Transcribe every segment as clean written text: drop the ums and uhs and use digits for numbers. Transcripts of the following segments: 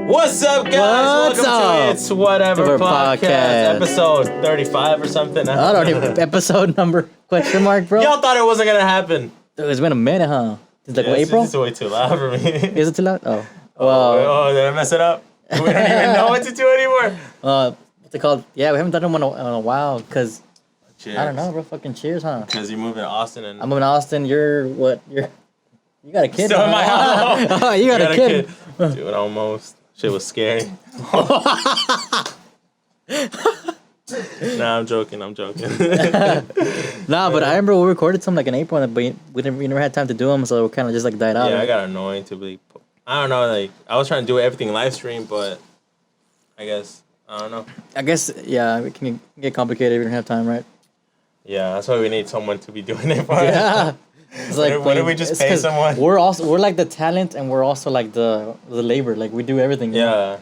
What's up, guys? What's Welcome up? to It's Whatever Podcast, episode 35 or something. I don't even episode number question mark, bro. Y'all thought it wasn't gonna happen. Dude, it's been a minute, huh? It's like April. It's way too loud for me. Is it too loud? Oh, Oh, did I mess it up? We don't even know what to do anymore. What's it called? Yeah, we haven't done them in a while because Cheers. I don't know, bro. Fucking cheers, huh? Because you're moving to Austin and I'm moving to Austin. You're what? You got a kid? still in my house. Oh, you got a kid. Dude, almost. Shit was scary. Nah, I'm joking. Nah, but I remember we recorded some like in April, but we never had time to do them, so it kind of just like died out. Yeah, I got annoying to be. I don't know. Like I was trying to do everything live stream, but I guess I don't know. I guess yeah, it can get complicated if you don't have time, right? Yeah, that's why we need someone to be doing it for us. Yeah. It's like What if we just pay someone? We're like the talent, and we're also like the labor. Like we do everything. You know? Yeah.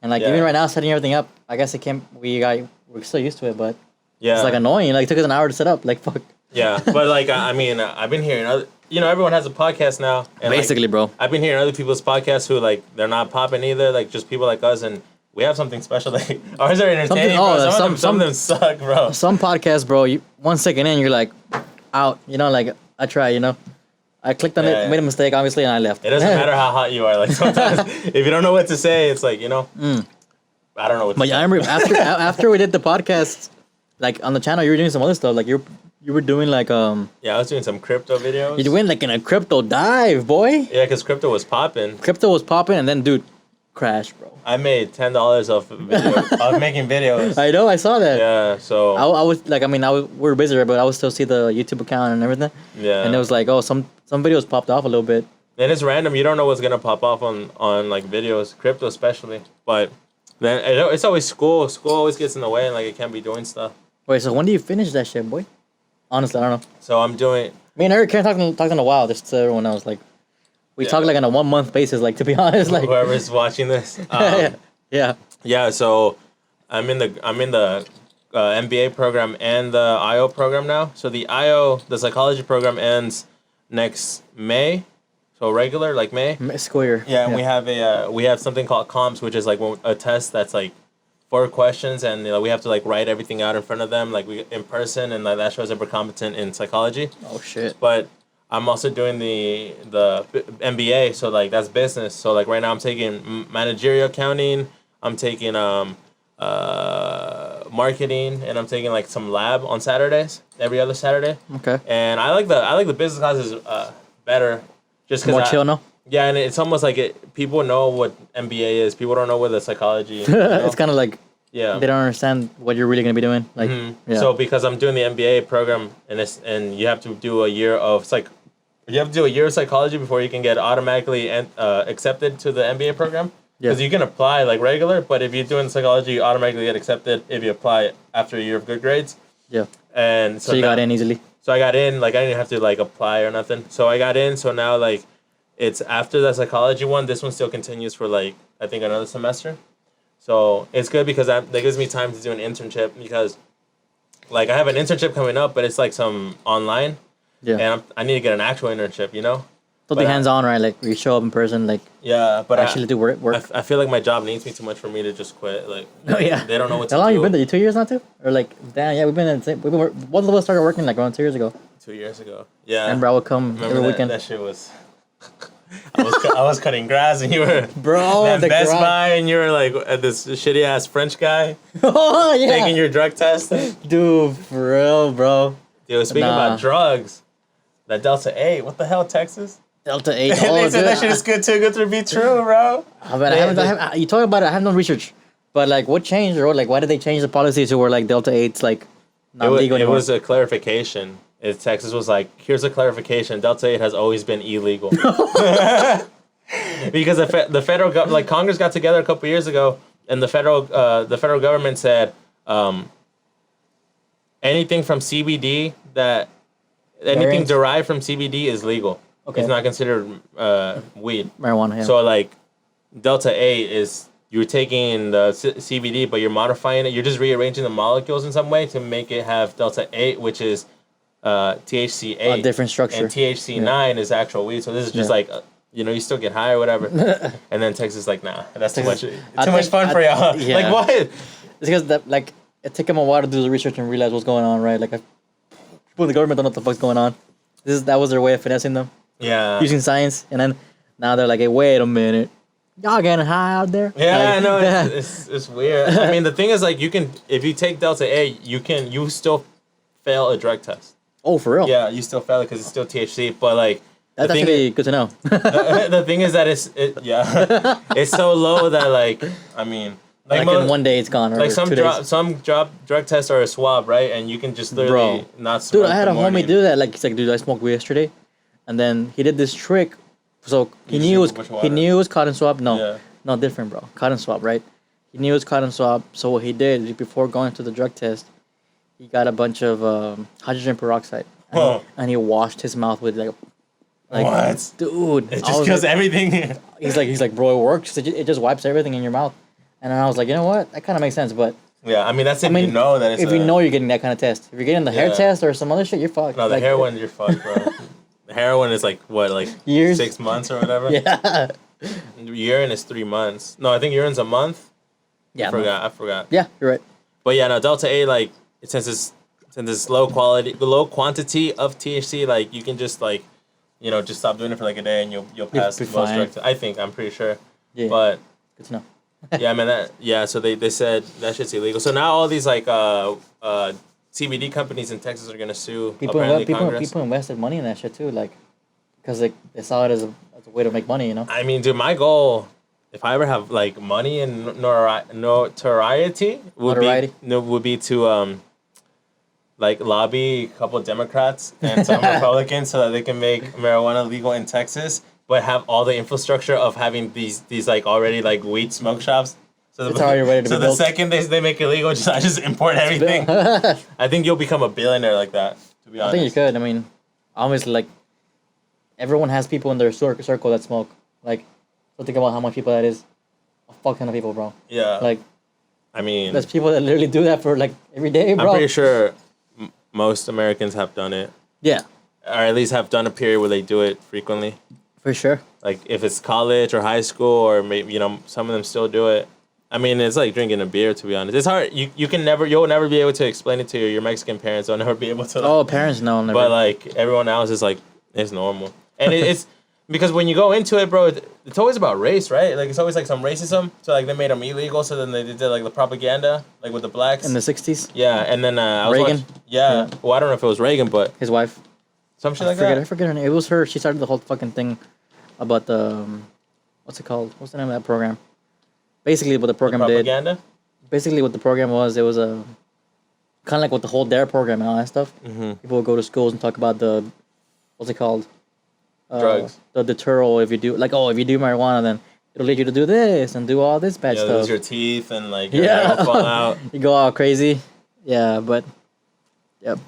And like Yeah. even right now, setting everything up, I guess it can't. We're still used to it, but Yeah. it's like annoying. Like it took us an hour to set up. Like fuck. Yeah, but like I mean, I've been hearing other. You know, everyone has a podcast now. And Basically, like, bro. I've been hearing other people's podcasts who like they're not popping either. Like just people like us, and we have something special. Like ours are entertaining. Bro. Some of them suck, bro. Some podcasts, bro. 1 second in, you're like out. You know, like I try. You know, I clicked on it, made a mistake, obviously, and I left. It doesn't matter how hot you are. Like sometimes, if you don't know what to say, it's like I don't know what. But to yeah, I say. remember after we did the podcast, like on the channel, you were doing some other stuff. Like you were doing like Yeah, I was doing some crypto videos. You went like in a crypto dive, boy. Yeah, because crypto was popping. Crypto was popping, and then dude, crash, bro. I made $10 off video. I was making videos. I know, I saw that. Yeah, so I was like, we were busy, but I would still see the YouTube account and everything. yeah, And it was like, oh, some videos popped off a little bit. then it's random. You don't know what's gonna pop off on like videos, crypto especially. But then it's always school. School always gets in the way, and like it can't be doing stuff. Wait, so when do you finish that shit, boy? Honestly, I don't know. So I'm doing. Me and Eric can't talking a while. Just to everyone else, like we talk like on a 1 month basis. Like to be honest, like Whoever's watching this. yeah. Yeah. So I'm in the MBA program and the IO program now. So the psychology program ends next May. So regular, like May. School year. Yeah, and we have something called comps, which is like a test that's like 4 questions, and we have to like write everything out in front of them, like we in person, and like, that shows that we're competent in psychology. Oh shit. But I'm also doing the MBA, so like that's business. So like right now I'm taking managerial accounting, I'm taking marketing, and I'm taking like some lab on Saturdays, every other Saturday. Okay. And I like the business classes better. Just More chill, no? Yeah, and it's almost like people know what MBA is. People don't know what the psychology. You know? It's kind of like they don't understand what you're really gonna be doing. Like, yeah. So because I'm doing the MBA program, and you have to do a year of psychology before you can get automatically accepted to the MBA program. Because you can apply like regular, but if you're doing psychology, you automatically get accepted if you apply after a year of good grades. Yeah. And so you got in easily. So I got in, like I didn't have to like apply or nothing. So I got in. So now like it's after the psychology one. This one still continues for like I think another semester. So it's good because that gives me time to do an internship, because like I have an internship coming up, but it's like some online. Yeah. And I need to get an actual internship, you know. So be hands on, right? Like you show up in person, like but actually do work. I feel like my job needs me too much for me to just quit. Like they don't know what to do. How long you been there? 2 years now too? Or like damn, yeah, we've been both of us started working like around 2 years ago. 2 years ago. Yeah. And bro, I would come every weekend. That shit was. I was cutting grass, and you were at Best Buy, and you were like this shitty ass French guy. Oh yeah. Taking your drug test. Dude, for real, bro. Dude, speaking about drugs, that Delta 8, what the hell, Texas? Delta 8. They said that shit is good to be true, bro. You talk about it. I have no research, but like, what changed, or like, why did they change the policy to where like Delta 8's like not legal anymore? It was a clarification. Texas was like, here's a clarification. Delta 8 has always been illegal. Because the federal like Congress got together a couple years ago, and the federal government said anything from CBD anything derived from CBD is legal. Okay. It's not considered weed. Marijuana, yeah. So like Delta 8 is you're taking the CBD, but you're modifying it. You're just rearranging the molecules in some way to make it have Delta 8, which is THC 8. A different structure. And THC 9 is actual weed. So this is just like you still get high or whatever. And then Texas is like, nah, that's too much fun for y'all. Yeah. Like, what? It's because it took them a while to do the research and realize what's going on, right? Like, people in the government don't know what the fuck's going on. That was their way of finessing them. Yeah. Using science, and then now they're like, hey, wait a minute. Y'all getting high out there? Yeah, like, I know. It's weird. I mean, the thing is, like, if you take Delta 8, you still fail a drug test. Oh, for real? Yeah, you still fail it because it's still THC. But, like, that's actually good to know. the thing is that it's so low that, like, I mean, like in one day it's gone. Or like some 2 days. drug tests are a swab, right? And you can just literally not smoke. Dude, I had a homie do that. Like, he's like, dude, I smoked weed yesterday, and then he did this trick. So he knew it was cotton swab. No, different, bro. Cotton swab, right? He knew it was cotton swab. So what he did is before going to the drug test, he got a bunch of hydrogen peroxide, and he washed his mouth with like what? Dude, it just kills everything. He's like, bro, it works. It just wipes everything in your mouth. And then I was like, you know what? That kind of makes sense, but yeah, I mean that's if you know that it's. If you know you're getting that kind of test, if you're getting the hair test or some other shit, you're fucked. No, the heroin, you're fucked, bro. The heroin is like what, like years, 6 months or whatever. Yeah. Urine is 3 months. No, I think urine's a month. Yeah. I forgot. Yeah, you're right. But yeah, no, Delta 8, like since it's low quantity of THC, like you can just like, just stop doing it for like a day and you'll pass most drugs. I'm pretty sure. Yeah. But good to know. Yeah, man. So they said that shit's illegal. So now all these like CBD companies in Texas are gonna sue. People invested money in that shit too, like because they saw it as a way to make money. I mean, dude, my goal, if I ever have like money and notoriety, would be to like lobby a couple of Democrats and some Republicans so that they can make marijuana legal in Texas, but have all the infrastructure of having these like already like weed smoke shops. So it's already ready to be built. The second they make it legal, I just import everything. I think you'll become a billionaire like that. To be honest, I think you could. I mean, obviously, like everyone has people in their circle that smoke. Like, so think about how much people that is. A fuck ton of people, bro. Yeah. Like, I mean, there's people that literally do that for like every day, bro. I'm pretty sure most Americans have done it. Yeah. Or at least have done a period where they do it frequently. For sure. Like if it's college or high school, or maybe some of them still do it. I mean, it's like drinking a beer, to be honest. It's hard. You'll never be able to explain it to your Mexican parents. They'll never be able to. Oh, parents know. Never. But like everyone else is like, it's normal, and it's because when you go into it, bro, it's always about race, right? Like it's always like some racism. So like they made them illegal. So then they did like the propaganda, like with the blacks in the 60s. Yeah, and then Reagan. Yeah. Well, I don't know if it was Reagan, but his wife. Some shit like that. I forget her name. It was her. She started the whole fucking thing about the what's it called? What's the name of that program? Basically, what the program propaganda? did. Basically, what the program was, it was a kind of like what the whole DARE program and all that stuff. Mm-hmm. People would go to schools and talk about what's it called? Drugs. The deterral. If you do if you do marijuana, then it'll lead you to do this and do all this bad stuff. Lose your teeth and like your hair will fall out. You go all crazy. Yeah, but yep.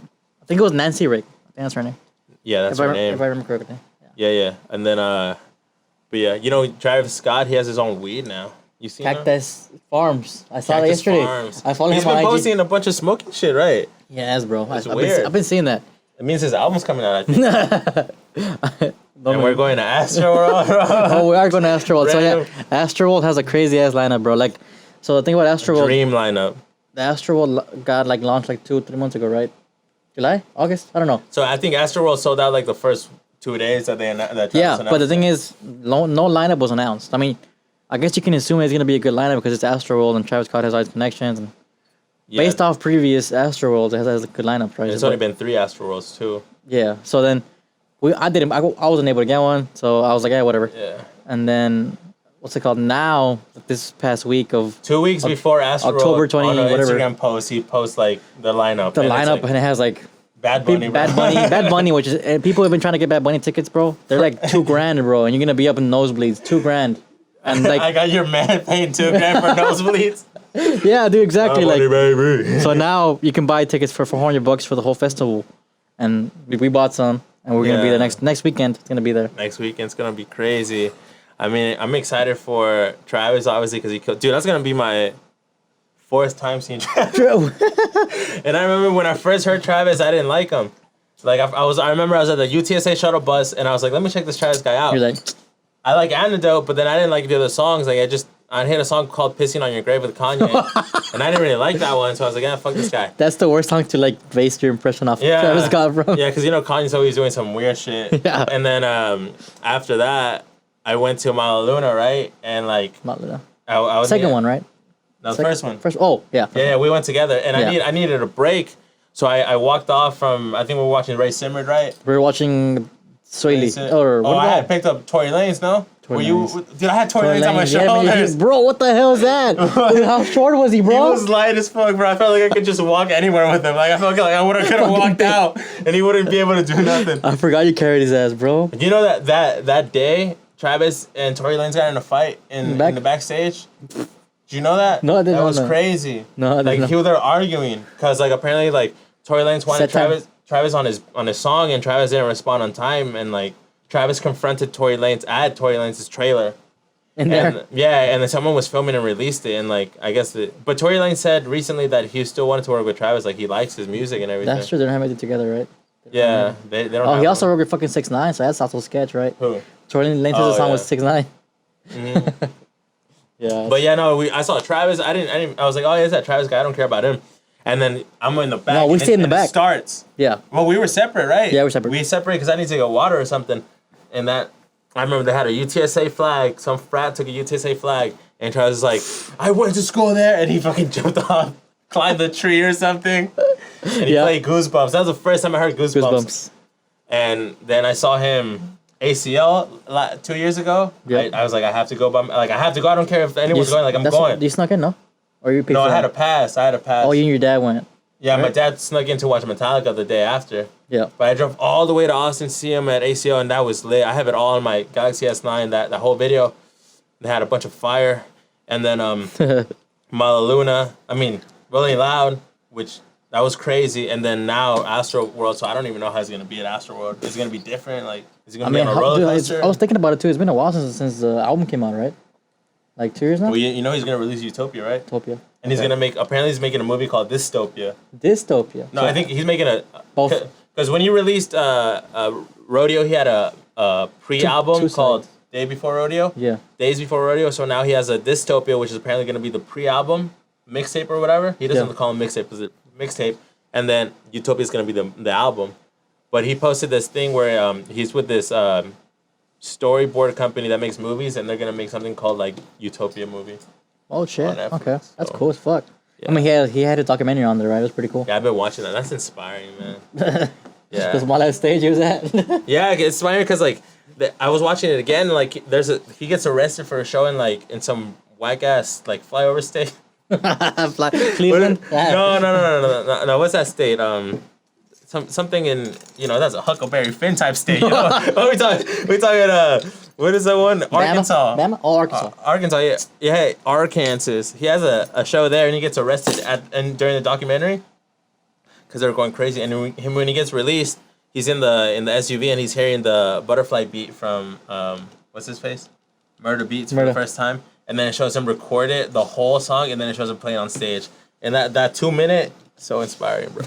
I think it was Nancy Rick. I think that's her name. Yeah, that's her name. If I remember correctly. Yeah. And then but yeah, Travis Scott, he has his own weed now. You seen Cactus Farms. I saw that yesterday. Farms. I follow him on IG. He's been posting a bunch of smoking shit, right? Yes, bro. It's weird. I've been seeing that. It means his album's coming out, I think. And we're going to Astroworld, bro. Oh, we are going to Astroworld. So yeah, Astroworld has a crazy ass lineup, bro. Like, so the thing about Astroworld. Dream lineup. The Astroworld got like launched like 2-3 months ago, right? July, August, I don't know. So I think Astroworld sold out like the first 2 days that they announced. Yeah, but the thing is, no lineup was announced. I mean, I guess you can assume it's gonna be a good lineup because it's Astroworld and Travis Scott has all his connections and based off previous Astroworlds, it has a good lineup, right? It's only been 3 Astroworlds too. Yeah. So then, I wasn't able to get one, so I was like, yeah, whatever. Yeah. And then, what's it called? Now, this past week of 2 weeks before Astroworld, October 20, on whatever. Instagram post, he posts like the lineup. And it has like Bad Bunny, Bad Bunny, which is and people have been trying to get Bad Bunny tickets, bro. They're like $2,000, bro, and you're gonna be up in nosebleeds, $2,000. And like I got your man paying $2,000 for nosebleeds. Yeah, dude, exactly. Money, baby. So now you can buy tickets for $400 for the whole festival, and we bought some, and we're gonna be there next weekend. It's gonna be there. Next weekend's gonna be crazy. I mean, I'm excited for Travis, obviously, because he killed. Dude, that's gonna be my 4th time seeing Travis. True. And I remember when I first heard Travis, I didn't like him. Like I remember I was at the UTSA shuttle bus, and I was like, let me check this Travis guy out. You're like, I like Antidote, but then I didn't like the other songs. Like I hit a song called "Pissing on Your Grave" with Kanye, and I didn't really like that one. So I was like, yeah, fuck this guy. That's the worst song to like base your impression off Travis Scott, bro. Yeah, because Kanye's always doing some weird shit. Yeah. And then after that, I went to Luna, right? And like Luna. I was second one, right? No, the first one. Oh, yeah. Yeah, we went together, and I needed a break, so I walked off from. I think we were watching Ray Simmered, right? We were watching Soily. I had picked up Tory Lanez, no? Dude, I had Tory Lanez on my shoulders. Bro, what the hell is that? How short was he, bro? He was light as fuck, bro. I felt like I could just walk anywhere with him. Like I felt like I could have walked out, and he wouldn't be able to do nothing. I forgot you carried his ass, bro. You know that day, Travis and Tory Lanez got in a fight in the backstage. Did you know that? No, I didn't know that. That was crazy. No, I didn't know. They were arguing because like apparently like Tory Lanez wanted Travis on his song, and Travis didn't respond on time, and like Travis confronted Tory Lanez at Tory Lanez's trailer. And then someone was filming and released it, and like I guess but Tory Lanez said recently that he still wanted to work with Travis, like he likes his music and everything. That's true. They don't have anything together, right? They don't. Oh, he also worked with fucking 6ix9ine, so that's also sketch, right? Who? Tory Lanez's song was 6ix9ine. Mm-hmm. Yeah. But yeah, no, I saw Travis. I was like, oh, yeah, it's that Travis guy. I don't care about him. And then I'm in the back. No, we stayed in the back. It starts. Yeah. Well, we were separate, right? Yeah, we're separate. We separated because I need to get water or something. And that, I remember they had a UTSA flag. Some frat took a UTSA flag. And Travis was like, I went to school there. And he fucking jumped off, climbed the tree or something. And he played Goosebumps. That was the first time I heard Goosebumps. And then I saw him ACL 2 years ago. Yeah. I was like, I have to go. I have to go. I don't care if anyone's going. Like, I'm going. You snuck in, no? Or you paid No, for I had a pass. Oh, you and your dad went. Yeah, right? My dad snuck in to watch Metallica the day after. Yeah. But I drove all the way to Austin to see him at ACL, and that was lit. I have it all on my Galaxy S9, that whole video. They had a bunch of fire. And then Luna, Rolling Loud, which that was crazy. And then now Astroworld, so I don't even know how it's going to be at Astroworld. Is it going to be different? Like, is it going to be on a roller coaster? I was thinking about it too. It's been a while since the album came out, right? Like 2 years now? Well, he's going to release Utopia, right? Utopia. And he's going to apparently he's making a movie called Dystopia. Dystopia? No, I think he's making both. Because when you released Rodeo, he had a pre-album called Day Before Rodeo. Yeah. Days Before Rodeo. So now he has a Dystopia, which is apparently going to be the pre-album mixtape or whatever. He doesn't call him mixtape because it's mixtape. And then Utopia is going to be the album. But he posted this thing where he's with this storyboard company that makes movies, and they're going to make something called like Utopia movie. Oh shit! Okay, that's cool as fuck. Yeah. He had a documentary on there, right? It was pretty cool. Yeah, I've been watching that. That's inspiring, man. Yeah. The small stage he was at. Yeah, it's inspiring because like I was watching it again. Like he gets arrested for a show in some whack ass like flyover state. Cleveland. No. What's that state? Something in that's a Huckleberry Finn type state. What we talking? What is that one? Arkansas. Bama? Oh, Arkansas. Arkansas. Yeah. Arkansas. He has a show there, and he gets arrested during the documentary because they're going crazy. And when he gets released, he's in the SUV and he's hearing the Butterfly beat from what's his face? Murder Beats for the first time, and then it shows him record it the whole song, and then it shows him playing on stage. And that 2 minute, so inspiring, bro.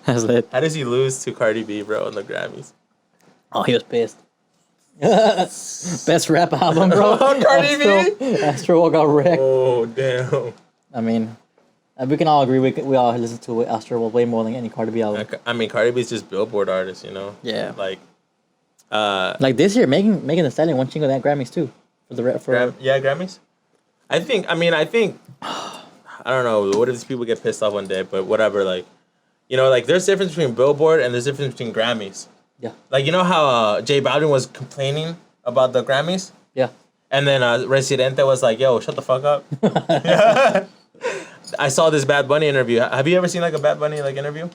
That's lit. How does he lose to Cardi B, bro, in the Grammys? Oh, he was pissed. Best rap album, bro. Cardi B? Astroworld got wrecked. Oh, damn. I mean, we can all agree we all listen to Astroworld way more than any Cardi B album. Cardi B's just Billboard artist, Yeah. Like this year, Megan Thee Stallion won Chingo that Grammys too Grammys. I think I don't know. What if these people get pissed off one day? But whatever. Like, there's a difference between Billboard and there's a difference between Grammys. Yeah. Like, you know how J Balvin was complaining about the Grammys? Yeah. And then Residente was like, "Yo, shut the fuck up." Yeah. I saw this Bad Bunny interview. Have you ever seen like a Bad Bunny interview?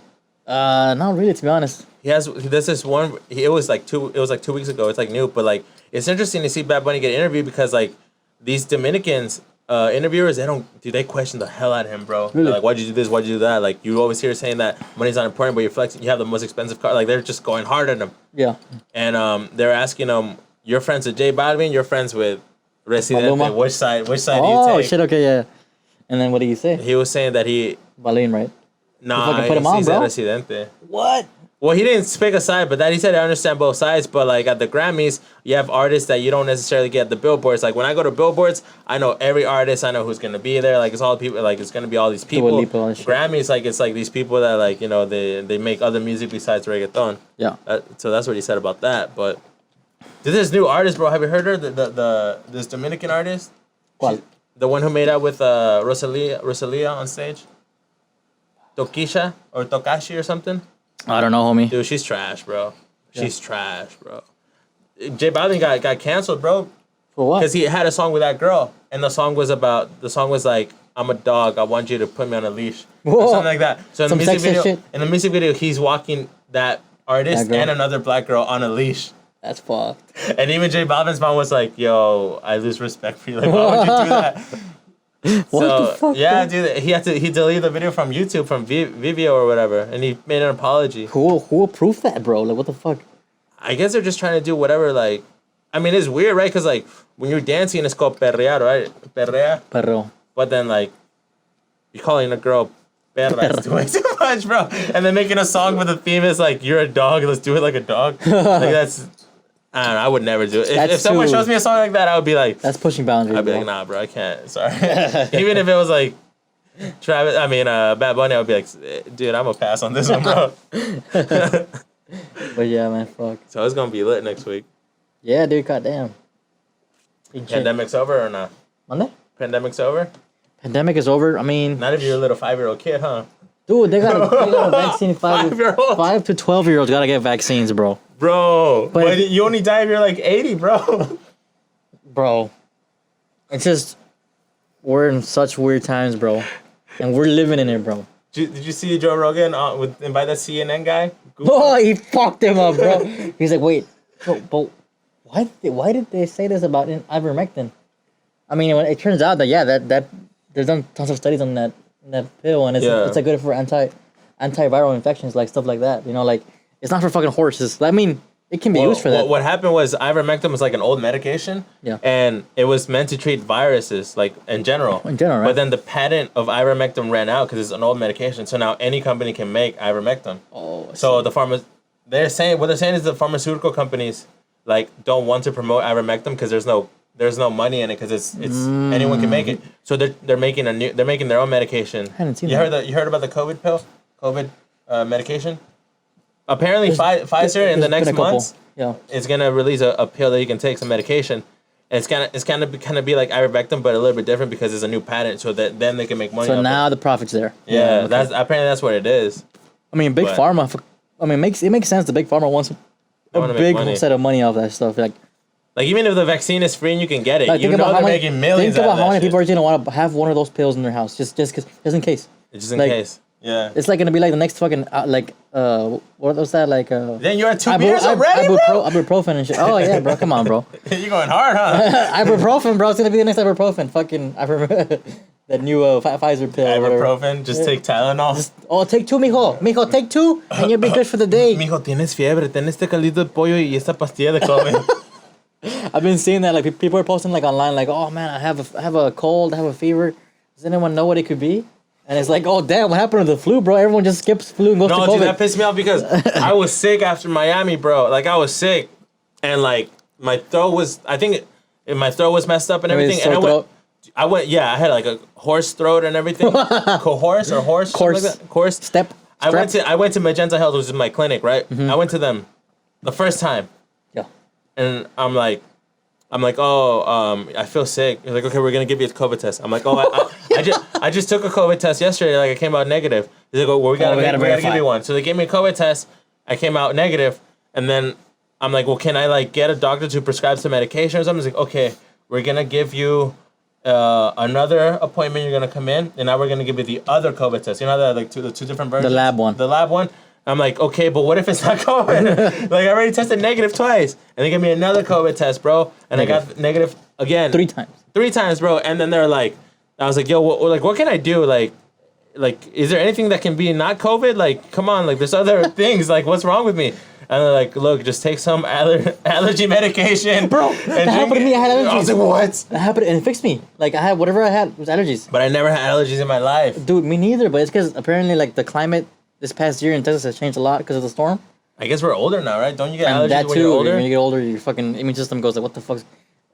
Not really, to be honest. He does this one. It was like 2 weeks ago. It's like new, but like it's interesting to see Bad Bunny get interviewed because like these Dominicans interviewers, they question the hell out of him, bro. Really? Like, why'd you do this? Why'd you do that? Like, you always hear saying that money's not important, but you're flexing. You have the most expensive car. Like, they're just going hard at him. Yeah. And they're asking him, "You're friends with J Balvin. You're friends with Residente. Maluma. Which side do you take?" Oh shit! Okay, yeah. And then what did he say? He was saying that he Balvin, right? Nah, put him on, bro. Residente. What? Well, he didn't pick a side, but that he said I understand both sides. But like at the Grammys, you have artists that you don't necessarily get at the billboards. Like when I go to billboards, I know every artist. I know who's gonna be there. Like it's all people. Like it's gonna be all these people. Grammys, like it's like these people that like they make other music besides reggaeton. Yeah. So that's what he said about that. But this new artist, bro, have you heard her? This Dominican artist. What? The one who made out with Rosalia on stage. Tokisha or Tokashi or something. I don't know, homie. Dude, she's trash, bro. She's trash, bro. J Balvin got canceled, bro. For what? Because he had a song with that girl, and the song was like, "I'm a dog. I want you to put me on a leash," or something like that. So in the music video, he's walking that artist and another black girl on a leash. That's fucked. And even J Balvin's mom was like, "Yo, I lose respect for you. Like, why would you do that?" What the fuck? Yeah, dude, he deleted the video from YouTube from Vimeo or whatever, and he made an apology. Who approved that, bro? Like, what the fuck? I guess they're just trying to do whatever. Like, I mean, it's weird, right? Because like when you're dancing, it's called perrear, right? Perro. But then like you're calling a girl perra is way too much, bro. And then making a song with the theme is like, "You're a dog. Let's do it like a dog." Like that's. I don't know, I would never do it. If someone shows me a song like that, I would be like... That's pushing boundaries, I'd be like, nah, bro, I can't. Sorry. Even if it was like... Bad Bunny, I would be like, dude, I'm going to pass on this one, bro. But yeah, man, fuck. So it's going to be lit next week. Yeah, dude, goddamn. Pandemic's over or not? Monday? Pandemic's over? Pandemic is over. I mean... Not if you're a little 5-year-old kid, huh? Dude, they got a vaccine. 5 to 12-year-olds got to get vaccines, bro. Bro, but you only die if you're like 80, bro. Bro, it's just, we're in such weird times, bro. And we're living in it, bro. Did you see Joe Rogan by that CNN guy? Oh, he fucked him up, bro. He's like, wait, but why did they say this about ivermectin? I mean, it turns out that that there's done tons of studies on that pill, and it's like good for antiviral infections, like stuff like that. You know, like it's not for fucking horses. I mean, it can be used for that. What happened was ivermectin was like an old medication, and it was meant to treat viruses, like in general. In general, right? But then the patent of ivermectin ran out because it's an old medication. So now any company can make ivermectin. Oh. So they're saying is the pharmaceutical companies like don't want to promote ivermectin because there's no money in it because it's anyone can make it. So they're making their own medication. I hadn't seen you heard about the COVID medication? Apparently, Pfizer in the next months is gonna release a pill that you can take, some medication, and it's gonna be like ivermectin, but a little bit different because it's a new patent, so that then they can make money. So now the profit's there. Yeah, okay. That's what it is. I mean, big pharma. I mean, it makes sense. The big pharma wants a big set of money off that stuff. Like even if the vaccine is free and you can get it, they're making millions. Think about how many people are gonna want to have one of those pills in their house, just in case. Just in case. Yeah. It's like gonna be like the next fucking what was that like? Then you're at 2 beers already, bro. Ibuprofen and shit. Oh yeah, bro. Come on, bro. You're going hard, huh? Ibuprofen, bro. It's gonna be the next ibuprofen. Fucking that new Pfizer pill. Ibuprofen. Just take Tylenol. Take 2, mijo. Mijo, take 2, and you'll be good for the day. Mijo, tienes fiebre. Ten este caldito de pollo y esta pastilla de COVID. I've been seeing that like people are posting like online like, oh man, I have a cold, I have a fever. Does anyone know what it could be? And it's like, oh damn, what happened to the flu, bro? Everyone just skips flu and goes to COVID. No, dude, that pissed me off because I was sick after Miami, bro. Like I was sick, and like my throat was messed up and everything. And I went, I had like a horse throat and everything. Horse. Course. Step. I went to Magenta Health, which is my clinic, right? Mm-hmm. I went to them the first time. Yeah. And I'm like, I feel sick. He's like, okay, we're gonna give you a COVID test. I'm like, I just took a COVID test yesterday. Like, I came out negative. He's like, well, we gotta give you one. So they gave me a COVID test. I came out negative, and then I'm like, well, can I like get a doctor to prescribe some medication or something? He's like, okay, we're gonna give you another appointment. You're gonna come in, and now we're gonna give you the other COVID test. You know that like the two different versions. The lab one. I'm like, okay, but what if it's not COVID? Like, I already tested negative twice. And they gave me another COVID test, bro. And I got negative again. 3 times. 3 times, bro. And then they're like, I was like, yo, what can I do? Like, is there anything that can be not COVID? Like, come on, like, there's other things. Like, what's wrong with me? And they're like, look, just take some allergy medication. Bro, that happened to me. I had allergies. I was like, what? That happened, and it fixed me. Like, I had whatever I had was allergies. But I never had allergies in my life. Dude, me neither. But it's because apparently, like, the climate this past year in Texas has changed a lot because of the storm. I guess we're older now, right? Don't you get allergies that when you're older? When you get older, your fucking immune system goes like, what the fuck?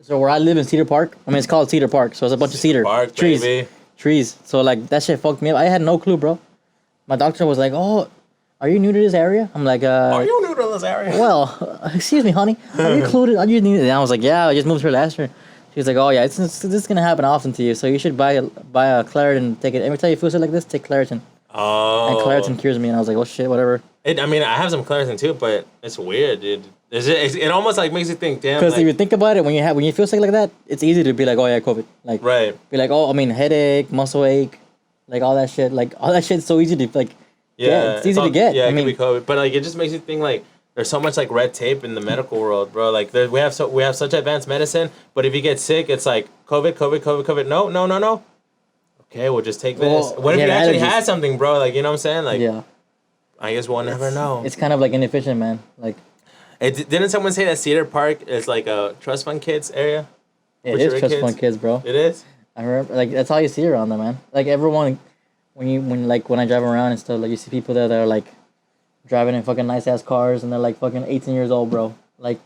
So where I live in Cedar Park, I mean, it's called Cedar Park, so it's a bunch of cedar Park, trees. Baby. Trees. So like that shit fucked me up. I had no clue, bro. My doctor was like, "Oh, are you new to this area?" I'm like, Are you new to this area? Well, excuse me, honey. Are you included? Are you new? And I was like, "Yeah, I just moved here last year." She was like, "Oh yeah, this is gonna happen often to you. So you should buy a Claritin. Take it every time you feel sick like this. Take Claritin." Oh. And Claritin cures me, and I was like, "Oh shit, whatever." I mean, I have some Claritin too, but it's weird, dude. It almost like makes you think, damn. Because like, if you think about it, when you feel sick like that, it's easy to be like, "Oh yeah, COVID." Like, right. Be like, "Oh, I mean, headache, muscle ache, like all that shit. Like all that shit's so easy to like. Yeah, it's easy to get. Yeah, I it mean, could be COVID, but like it just makes you think like there's so much like red tape in the medical world, bro. Like we have such advanced medicine, but if you get sick, it's like COVID. No. Okay, we'll just take this. Well, What if you actually had something, bro? Like, you know what I'm saying? Like, yeah. I guess we'll never know. It's kind of like inefficient, man. Like, didn't someone say that Cedar Park is like a trust fund kids area? it is trust fund kids, bro. It is. I remember, like, that's all you see around there, man. Like everyone, when I drive around and stuff, like you see people there that are like driving in fucking nice ass cars and they're like fucking 18 years old, bro. Like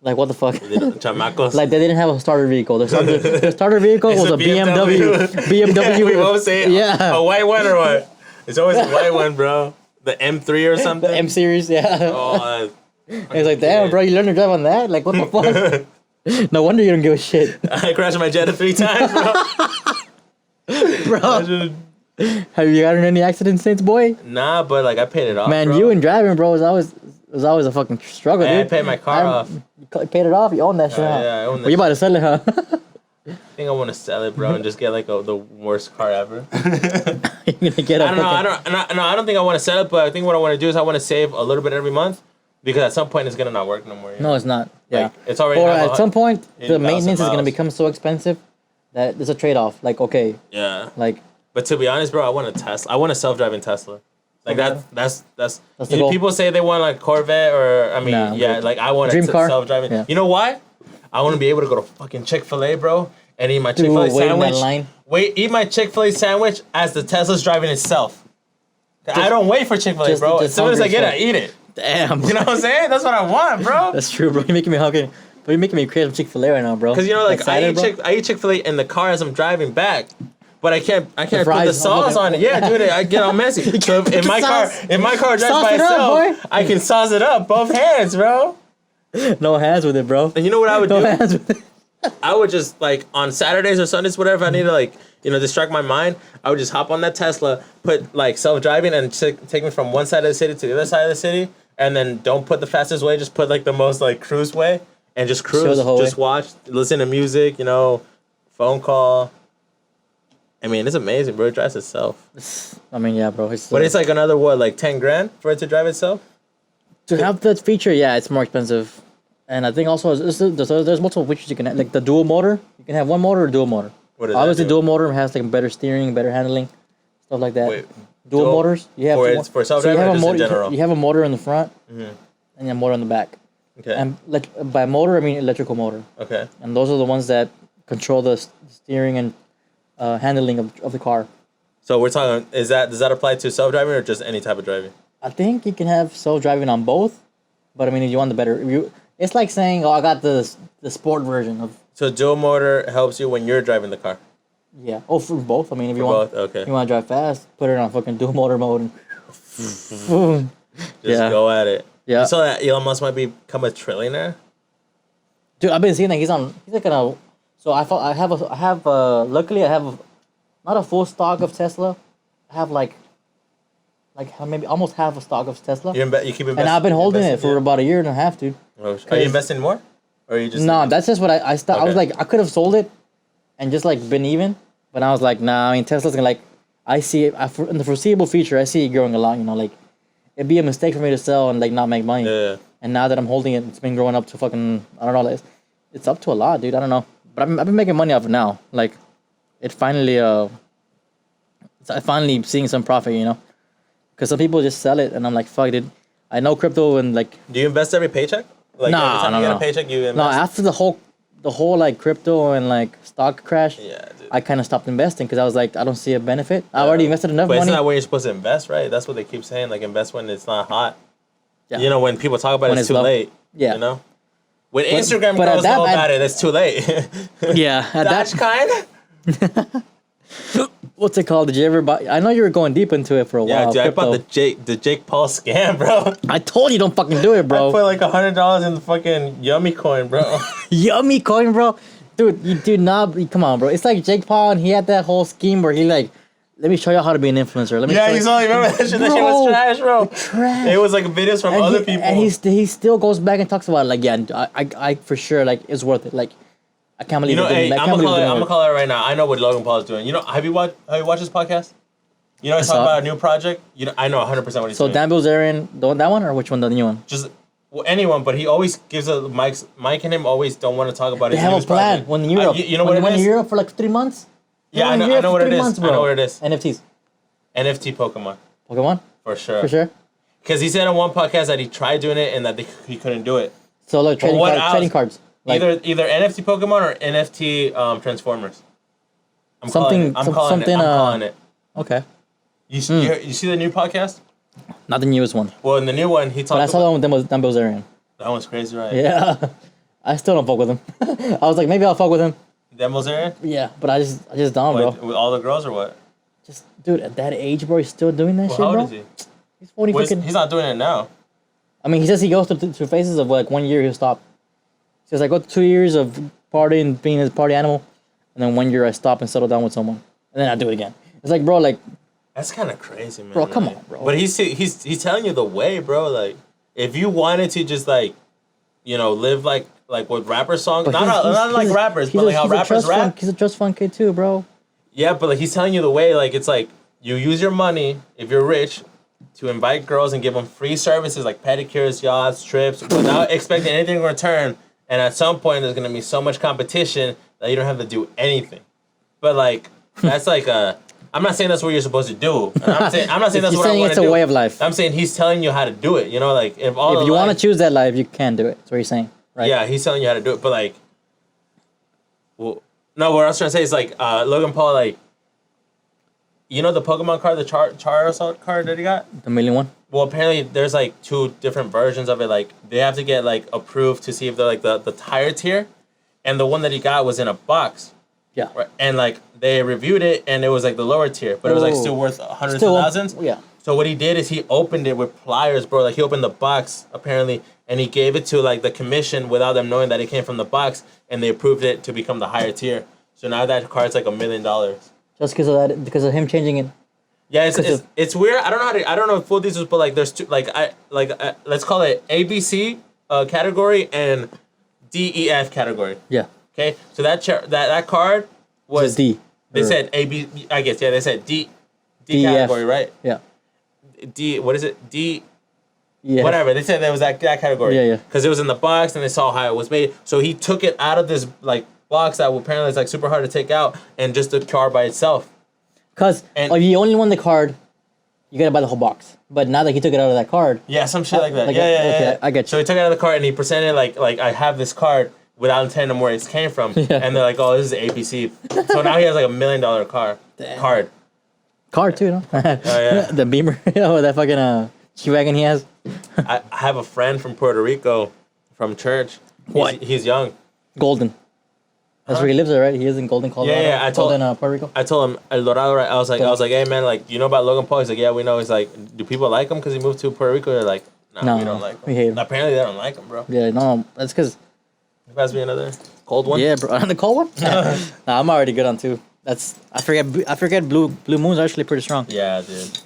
what the fuck? Chamacos. Like they didn't have a starter vehicle. Their starter vehicle was a BMW. BMW. We always say yeah. A white one or what? It's always a white one, bro. The M3 or something. The M series, yeah. Oh, it's like, damn, bro, you learned to drive on that? Like, what the fuck? No wonder you don't give a shit. I crashed my Jetta 3 times, bro. Bro, have you gotten any accidents since, boy? Nah, but like I paid it off. Man, bro. you and driving, bro, was always a fucking struggle, dude. I paid my car off. You paid it off. You own that shit, huh? Yeah, I own that. Well, you about to sell it, huh? I think I want to sell it, bro, and just get like the worst car ever. You're gonna get. I don't think I want to sell it, but I think what I want to do is I want to save a little bit every month because at some point it's gonna not work no more. You know? No, it's not. Yeah, like, it's already. Or at some point, the maintenance is gonna miles. become so expensive that there's a trade-off. Like, okay. Yeah. Like. But to be honest, bro, I want a Tesla. I want a self-driving Tesla. Like that's the goal. people say they want like Corvette or I mean like I want dream a car. self-driving. Yeah. You know why? I want to be able to go to fucking Chick-fil-A, bro, and eat my Chick-fil-A sandwich. Eat my Chick-fil-A sandwich as the Tesla's driving itself. I don't wait for Chick-fil-A, bro. As soon as I get it, I eat it. Damn. You know what I'm saying? That's what I want, bro. That's true, bro. You're making me hungry. But you're making me crave Chick-fil-A right now, bro. Because you know, like excited, I eat Chick-fil-A in the car as I'm driving back. But I can't put the sauce on it. Yeah, dude, I get all messy. So if my car drives by itself, I can sauce it up both hands, bro. No hands with it, bro. And you know what I would do? No hands with it. I would just like on Saturdays or Sundays, whatever. If I need to like distract my mind, I would just hop on that Tesla, put like self-driving, and take me from one side of the city to the other side of the city, and then don't put the fastest way. Just put like the most like cruise way, and just cruise. Just watch, listen to music. Phone call. I mean, it's amazing, bro. It drives itself. I mean, yeah, bro. But it's like another, what, like 10 grand for it to drive itself? To have that feature, yeah, it's more expensive. And I think also there's multiple features you can have. Like the dual motor. You can have one motor or dual motor. What is Obviously, that dual motor has like better steering, better handling, stuff like that. Wait, dual motors. You have for self-driving or just in general? You have a motor in the front and a motor in the back. Okay. And by motor, I mean electrical motor. Okay. And those are the ones that control the steering and handling of the car. So we're talking, does that apply to self-driving or just any type of driving? I think you can have self-driving on both, but I mean, if you want the better, it's like saying, I got the sport version of. So dual motor helps you when you're driving the car? Yeah. Oh, for both. I mean, if you want both, okay. You want to drive fast, put it on fucking dual motor mode. And just go at it. Yeah. You saw that Elon Musk might become a trillionaire? Dude, I've been seeing that he's like on a. So luckily I have not a full stock of Tesla. I have like maybe almost half a stock of Tesla. You keep investing. And I've been holding it for about a year and a half, dude. Are you investing more? Or are you just... No, that's just what I stopped. Okay. I was like, I could have sold it and just like been even. But I was like, nah, I mean, Tesla's gonna I see it in the foreseeable future, I see it growing a lot, like it'd be a mistake for me to sell and like not make money. Yeah. And now that I'm holding it, it's been growing up to fucking, I don't know, it's up to a lot, dude. I don't know. But I've been making money off it now. Like, it finally, I'm finally seeing some profit, Because some people just sell it, and I'm like, fuck, dude. I know crypto and like. Do you invest every paycheck? Like, every time you get a paycheck, you invest? No, after the whole like crypto and like stock crash, yeah, dude. I kind of stopped investing because I was like, I don't see a benefit. I already invested enough money. But it's not where you're supposed to invest, right? That's what they keep saying. Like, invest when it's not hot. Yeah. You know, when people talk about When it, it's it's too low. late. Yeah. You know? When But- Instagram but at girls that- know at- about it, it's too late. Yeah, at That's that. kind. What's it called? Did you ever buy? I know you were going deep into it for a Yeah, while. dude, I bought crypto. the Jake Paul scam, bro. I told you don't fucking do it, I bro. put like $100 in the fucking Yummy coin, bro. Yummy coin, bro. Dude, you do not. Come on, bro. It's like Jake Paul, and he had that whole scheme where he like, let me show you how to be an influencer. Let me. Yeah, show he's you. only remember that shit. That shit was Bro, trash, bro. trash. It was like videos from And other he, people. and he still goes back and talks about it. Like, yeah, I for sure like it's worth it. Like, I can't believe You know, it didn't- hey, I I'm can't gonna believe it didn't work. call it right now. I know what Logan Paul is doing. You know, have you watched his podcast? You know, he's I talking saw about a new project. You know, I know 100% what he's So doing. Dan Bilzerian, that one or which one? The new one? Just anyone, but he always gives a Mike and him always don't want to talk about They his have a newest plan. project. When in Europe, you know when what it went is? to Europe for like 3 months. Yeah, They I went in know Europe what for it 3 is. months, I know bro. what it is. NFTs, NFT Pokemon Pokemon, for sure. for sure. Because he said on one podcast that he tried doing it and that he couldn't do it. So like trading, what trading else? cards, like Either NFT Pokemon or NFT Transformers. I'm Something- calling something, it. I'm calling it. okay, You see the new podcast? not the newest one. Well, in the new one, he But I talked saw about... the one with Dan Bilzerian. That one's crazy, right? Yeah, I still don't fuck with him. I was like, maybe I'll fuck with him. Demos area? Yeah, but I just don't, bro. With all the girls or what? Just dude, at that age, bro, he's still doing that Well, shit, how bro. old is he? He's 40 Well, fucking. he's not doing it now. I mean, he says he goes through phases of like 1 year he'll stop. He says I go 2 years of partying, being his party animal, and then 1 year I stop and settle down with someone, and then I do it again. It's like, bro, like, That's kind of crazy, man. Bro, come like- on, bro. But he's telling you the way, bro. Like, if you wanted to just like, you know, live like with rapper songs, but not like rappers, he's but like how he's a rappers trust rap. fund, he's a trust fund kid too, bro. Yeah, but like he's telling you the way. Like it's like you use your money if you're rich to invite girls and give them free services like pedicures, yachts, trips, without expecting anything in return. And at some point, there's gonna be so much competition that you don't have to do anything. But like that's like a. I'm not saying that's what you're supposed to do. And I'm not saying that's He's what I saying want it's to a do. way of life. I'm saying he's telling you how to do it. You know, like if all If you want to choose that life, you can do it. That's what he's saying, right? Yeah, he's telling you how to do it. But like, well, no, what I was trying to say is like Logan Paul, like, you know the Pokemon card, the Charizard card that he got. The million one. Well, apparently there's like 2 different versions of it. Like they have to get like approved to see if they're like the higher tier, and the one that he got was in a box. Yeah. Right? And like they reviewed it, and it was like the lower tier, but it was like Oh. still worth hundreds Still, of thousands. yeah. So what he did is he opened it with pliers, bro. Like he opened the box apparently, and he gave it to like the commission without them knowing that it came from the box, and they approved it to become the higher tier. So now that card's like $1 million. Just because of that, because of him changing it. Yeah, 'Cause of- it's weird. I don't know full details, but like there's two let's call it ABC category and DEF category. Yeah. Okay, so that card was It's a D. They Or- said AB. I guess yeah. They said D DEF. category, right? Yeah. D. What is it? D. Yeah. Whatever. They said there was that category. Yeah, yeah. Because it was in the box and they saw how it was made. So he took it out of this like box that apparently is like super hard to take out, and just the card by itself. Because And- if you only want the card, you gotta buy the whole box. But now that he took it out of that card, Yeah, some shit like that. Like, yeah. okay, I get So you. he took it out of the card and he presented like I have this card without telling them where it came from, Yeah. and they're like, oh, this is ABC. So now he has like $1 million card. card too, no? yeah. The Beamer, you know, that fucking G-Wagon he has. I have a friend from Puerto Rico, from church. What? He's young. Golden. That's where he lives at, right? He is in Golden, Colorado. Yeah, I told- Golden, Puerto Rico. I told him El Dorado. Right? I was like, hey man, like you know about Logan Paul? He's like, yeah, we know. He's like, do people like him because he moved to Puerto Rico? They're like, No, we don't like him. we hate him. Apparently, they don't like him, bro. Yeah, no, that's because. Pass me another cold one. Yeah, bro. On the cold one? Nah, I'm already good on 2. That's I forget blue moons are actually pretty strong. Yeah, dude.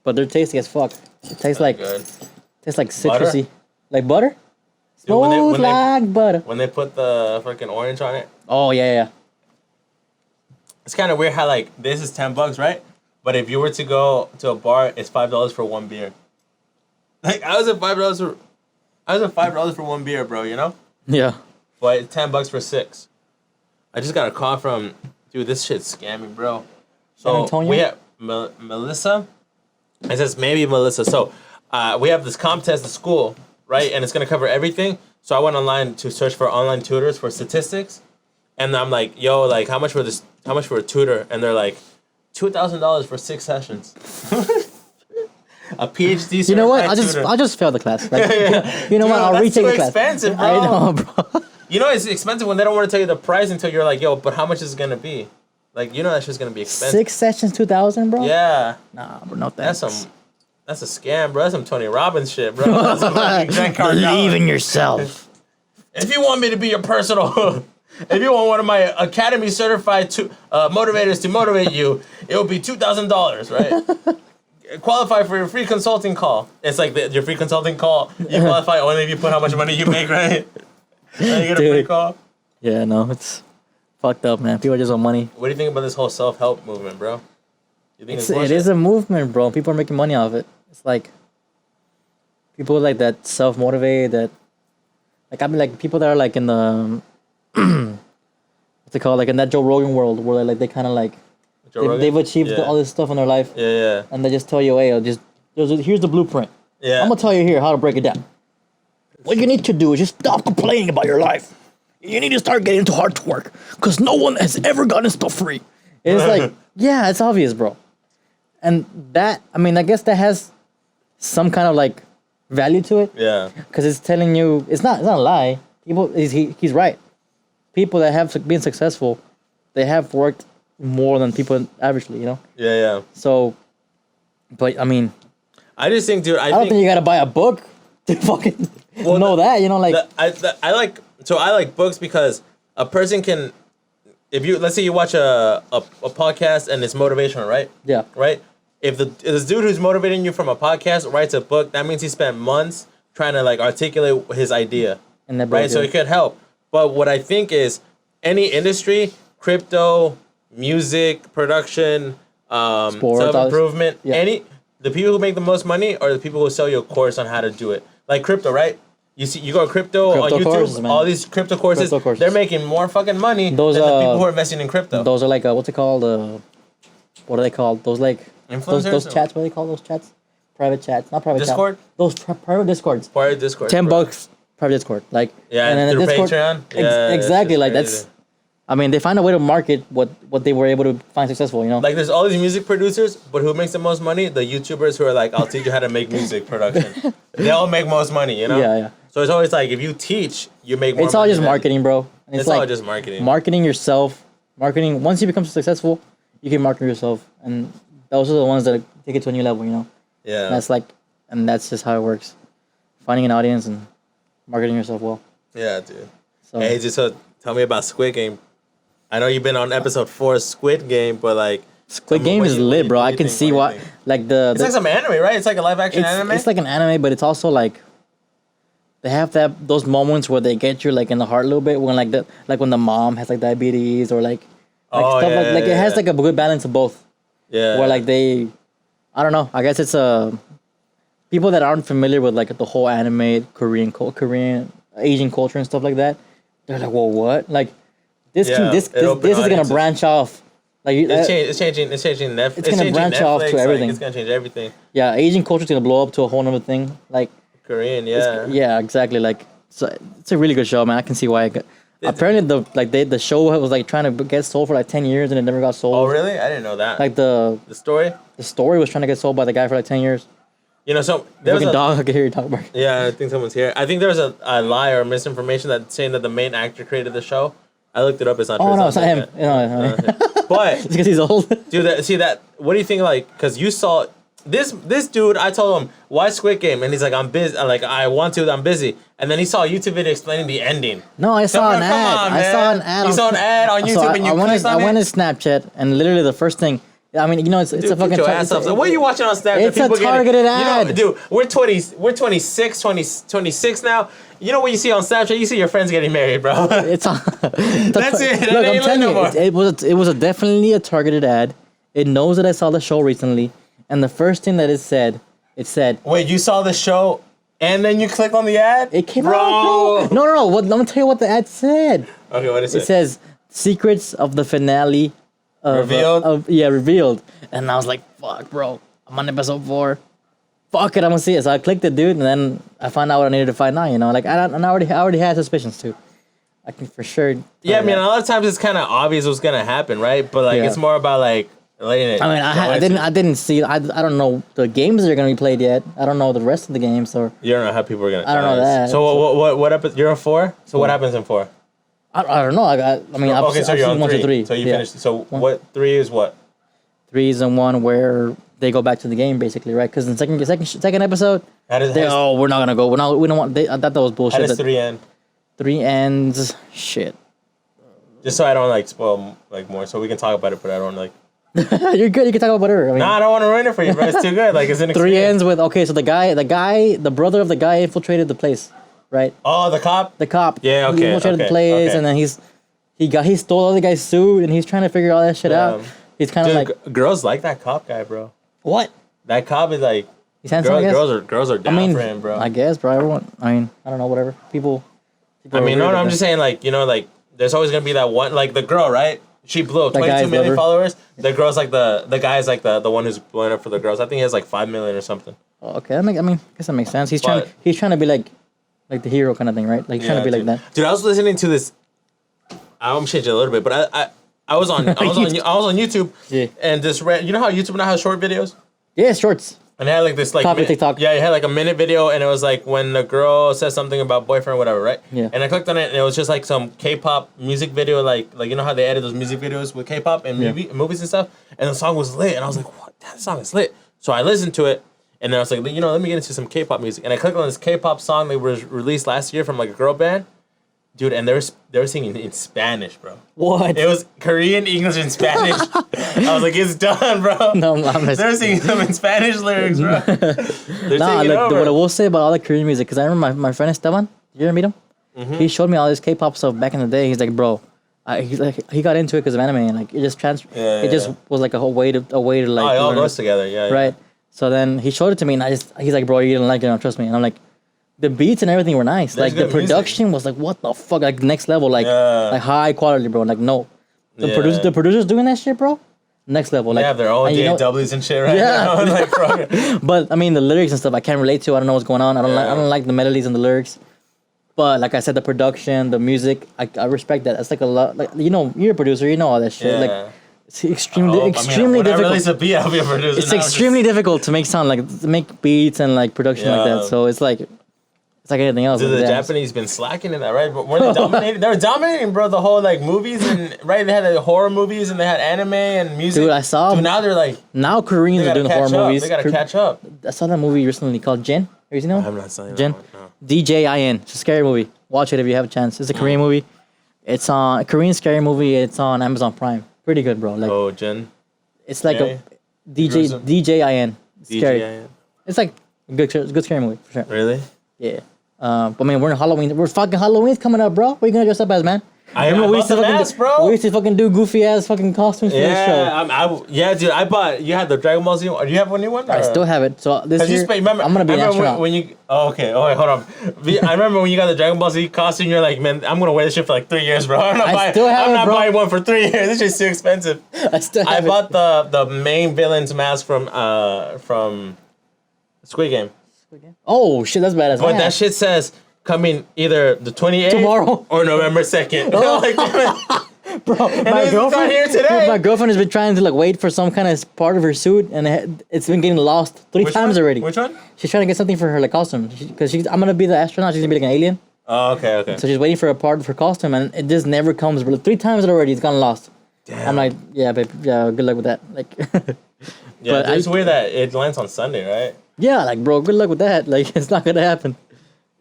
But they're tasty as fuck. It tastes like Good. citrusy. Butter? Like butter? Dude, when Smooth they- like butter. When they put the freaking orange on it, Oh yeah. it's kind of weird how like this is $10, right? But if you were to go to a bar, it's $5 for one beer. Like I was at $5 for one beer, bro. You know, Yeah. but it's $10 for 6. I just got a call from dude. This shit's scamming, bro. So Antonio? we have Melissa. It says maybe Melissa. So we have this contest at school, right? And it's gonna cover everything. So I went online to search for online tutors for statistics, and I'm like, yo, like how much for a tutor? And they're like, $2,000 for 6 sessions. a PhD. You know what? I'll just fail the class. Like, you know what? I'll retake the class. That's too expensive, bro. I know, bro. You know it's expensive when they don't want to tell you the price until you're like, yo, but how much is it gonna be? Like, you know that shit's gonna be expensive. 6 sessions, 2,000, bro. Yeah. Nah, bro, no thanks. That's a scam, bro. That's some Tony Robbins shit, bro. That's some Believe in yourself. If you want me to be your personal, if you want one of my Academy certified motivators to motivate you, it will be $2,000, right? Qualify for your free consulting call. It's like your free consulting call. You qualify only if you put how much money you make, right? Then you get a free call. Yeah, no, it's fucked up, man. People just want money. What do you think about this whole self-help movement, bro? You think it is a movement, bro. People are making money off it. It's like people like that self-motivated, that like, I mean, like people that are like in the what's it called, like in that Joe Rogan world where like they kind of like they've achieved all this stuff in their life. Yeah. And they just tell you, hey, here's the blueprint. Yeah. I'm gonna tell you here how to break it down. What you need to do is just stop complaining about your life. You need to start getting into hard work, because no one has ever gotten stuff free. It's like, yeah, it's obvious, bro. And that, I mean, I guess that has some kind of like value to it. Yeah. Because it's telling you, it's not a lie. He's right. People that have been successful, they have worked more than people averagely, you know? Yeah. So, but I mean, I just think, dude, I don't think you gotta buy a book to fucking know that, you know, like. I like books because a person can, let's say you watch a podcast and it's motivational, right? Yeah. Right? If this dude who's motivating you from a podcast writes a book, that means he spent months trying to like articulate his idea. And that right? So it could help. But what I think is any industry, crypto, music, production, self-improvement, the people who make the most money are the people who sell you a course on how to do it. Like crypto, right? You go crypto on YouTube, courses, all these crypto courses, they're making more fucking money than the people who are investing in crypto. Those are like, what's it called? What are they called? Those like, influencers? Those chats, what do they call those chats? Private chats, not private chats. Discord? Those private Discords. Private Discord. $10, private Discord. Like, yeah, and then through Discord, Patreon. Yeah, exactly, like that's, I mean, they find a way to market what they were able to find successful, you know? Like, there's all these music producers, but who makes the most money? The YouTubers who are like, I'll teach you how to make music production. They all make most money, you know? Yeah. So it's always like, if you teach, you make more money. It's all just marketing, bro. And it's like all just marketing. Marketing yourself. Once you become successful, you can market yourself. And those are the ones that take it to a new level, you know? Yeah. And that's just how it works. Finding an audience and marketing yourself well. Yeah, dude. So, hey, so tell me about Squid Game. I know you've been on episode 4 of Squid Game, but like... Squid Game is lit, bro. I can see why... Like it's like some anime, right? It's like a live-action anime? It's like an anime, but it's also like... They have those moments where they get you like in the heart a little bit, when like when the mom has like diabetes, or like stuff like it has like a good balance of both. Yeah. Where like I don't know. I guess it's people that aren't familiar with like the whole anime Korean Asian culture and stuff like that. They're like, well, what? Like this is gonna branch off. Like it's changing. It's gonna branch off to everything. It's gonna change everything. Yeah, Asian culture's gonna blow up to a whole other thing. Like. Korean, yeah. Yeah, exactly. Like, so it's a really good show, man. I can see why. Apparently, the show was like trying to get sold for like 10 years and it never got sold. Oh, really? I didn't know that. Like the story. The story was trying to get sold by the guy for like 10 years. You know, so there was dog. I can hear you talk about. Yeah, I think someone's here. I think there was a lie or misinformation that saying that the main actor created the show. I looked it up. It's not true. Oh no, it's not him. No. But it's because he's old. Dude, what do you think? Like, because you saw. This dude, I told him, why Squid Game? And he's like, I'm busy. Like, I want to, I'm busy. And then he saw a YouTube video explaining the ending. No, I saw an ad. I saw an ad. You saw an ad on YouTube and you clicked on it? I went to Snapchat and literally the first thing, I mean, you know, it's a fucking... What are you watching on Snapchat? It's a targeted ad. You know, dude, we're 26 now. You know what you see on Snapchat? You see your friends getting married, bro. That's it. Look, I'm telling you, it was definitely a targeted ad. It knows that I saw the show recently. And the first thing that it said... Wait, you saw the show and then you clicked on the ad? It came out, bro. No. Let me tell you what the ad said. Okay, what is it? It says, secrets of the finale... revealed? Revealed. And I was like, fuck, bro. I'm on episode 4. Fuck it, I'm gonna see it. So I clicked it, dude, and then I found out what I needed to find out, you know? Like, I already had suspicions, too. I can for sure... Yeah, I mean, a lot of times it's kind of obvious what's gonna happen, right? But, like, it's more about, like Late night. I didn't see. I don't know the games that are gonna be played yet. I don't know the rest of the games or. You don't know how people are gonna. I don't know that. So what happens? You're a 4. So what happens in 4? I don't know. I've so you're on 1 3. to 3. So you finished. So what 3 is what? 3 is the one where they go back to the game basically, right? Because in second episode, we're not gonna go. We don't want. I thought that was bullshit. How does 3 end? 3 ends. Shit. Just so I don't like spoil like more, so we can talk about it, but I don't like. You're good. You can talk about whatever. I don't want to ruin it for you, bro. It's too good. Like it's an 3 ends with so the brother of the guy infiltrated the place, right? Oh, the cop. The cop. Yeah. Okay. He infiltrated the place, and then he stole all the guy's suit, and he's trying to figure all that shit out. He's kind of like girls like that cop guy, bro. What? That cop is like. He's handsome. Girls are down for him, bro. I guess, bro. Everyone. I don't know. Whatever. People I'm just saying, like, like, there's always gonna be that one, like the girl, right? She blew up 22 million followers. The girl's like the guy's like the one who's blowing up for the girls. I think he has like 5 million or something. Oh, okay, I guess that makes sense. He's trying to be like the hero kind of thing, right? Like he's trying to be like that. Dude, I was listening to this. I'm changing a little bit, but I was on YouTube. Yeah. And this you know how YouTube now has short videos? Yeah, shorts. And it had like this like TikTok. Yeah, it had like a minute video, and it was like when the girl says something about boyfriend or whatever, right? Yeah. And I clicked on it, and it was just like some K-pop music video, like you know how they edit those music videos with K-pop and movies and stuff. And the song was lit, and I was like, what? That song is lit. So I listened to it, and then I was like, let me get into some K-pop music. And I clicked on this K-pop song that was released last year from like a girl band. Dude, and they were singing in Spanish, bro. What? It was Korean, English, and Spanish. I was like, it's done, bro. No, they're singing some in Spanish lyrics, bro. What I will say about all the Korean music, because I remember my friend Esteban, you ever meet him? Mm-hmm. He showed me all this K-pop stuff back in the day. He's like, bro, he got into it because of anime, and like it just was like a way to like. Oh, it all goes together, right. So then he showed it to me, and he's like, bro, you didn't like it, trust me. And I'm like. The beats and everything were nice. There's like the production was like what the fuck, like next level, like high quality, bro. Like no, the producers doing that shit, bro. Next level. Like they have their own DAWs and shit right now. Like, but I mean the lyrics and stuff I can't relate to. I don't know what's going on. I don't like the melodies and the lyrics. But like I said, the production, the music, I respect that. It's like a lot. Like you're a producer, you know all that shit. Like it's extremely difficult. I'll be a producer. It's extremely difficult to make beats and like production like that. So it's like. It's like anything else. Dude, the Japanese been slacking in that, right? But weren't they dominating? They were dominating, bro. The whole like movies and right, they had like horror movies and they had anime and music. Dude, I saw. Dude, now they're like. Now Koreans are doing horror movies. They gotta catch up. I saw that movie recently called Jin. Have you seen that one? I have not seen Jin. That one, no. DJIN. It's a scary movie. Watch it if you have a chance. It's a Korean movie. It's a Korean scary movie. It's on Amazon Prime. Pretty good, bro. Like. Jin. It's like a DJIN. Scary. It's like a good scary movie for sure. Really? Yeah. I mean, we're in Halloween. We're fucking Halloween's coming up, bro. What are you gonna dress up as, man? We used to fucking do goofy ass fucking costumes for this show. Dude. I bought. You had the Dragon Ball Z. Do you have a new one? I still have it. So this year, I'm gonna be an astronaut. When you. Oh, okay. Oh wait, hold on. I remember when you got the Dragon Ball Z costume. You're like, man, I'm gonna wear this shit for like 3 years, bro. I'm not buying one for 3 years. This shit's too expensive. I bought the main villain's mask from Squid Game. Oh shit, that's badass. But that shit says coming either the 28th tomorrow or November 2nd. Bro, my girlfriend has been trying to like wait for some kind of part of her suit, and it's been getting lost 3 times already. Which one? She's trying to get something for her like costume because I'm gonna be the astronaut. She's gonna be like an alien. Oh, okay. So she's waiting for a part of her costume, and it just never comes. But 3 times already, it's gone lost. Damn. I'm like, yeah, babe, yeah, good luck with that. Like, yeah, but it's weird that it lands on Sunday, right? Yeah, like, bro, good luck with that. Like, it's not gonna happen.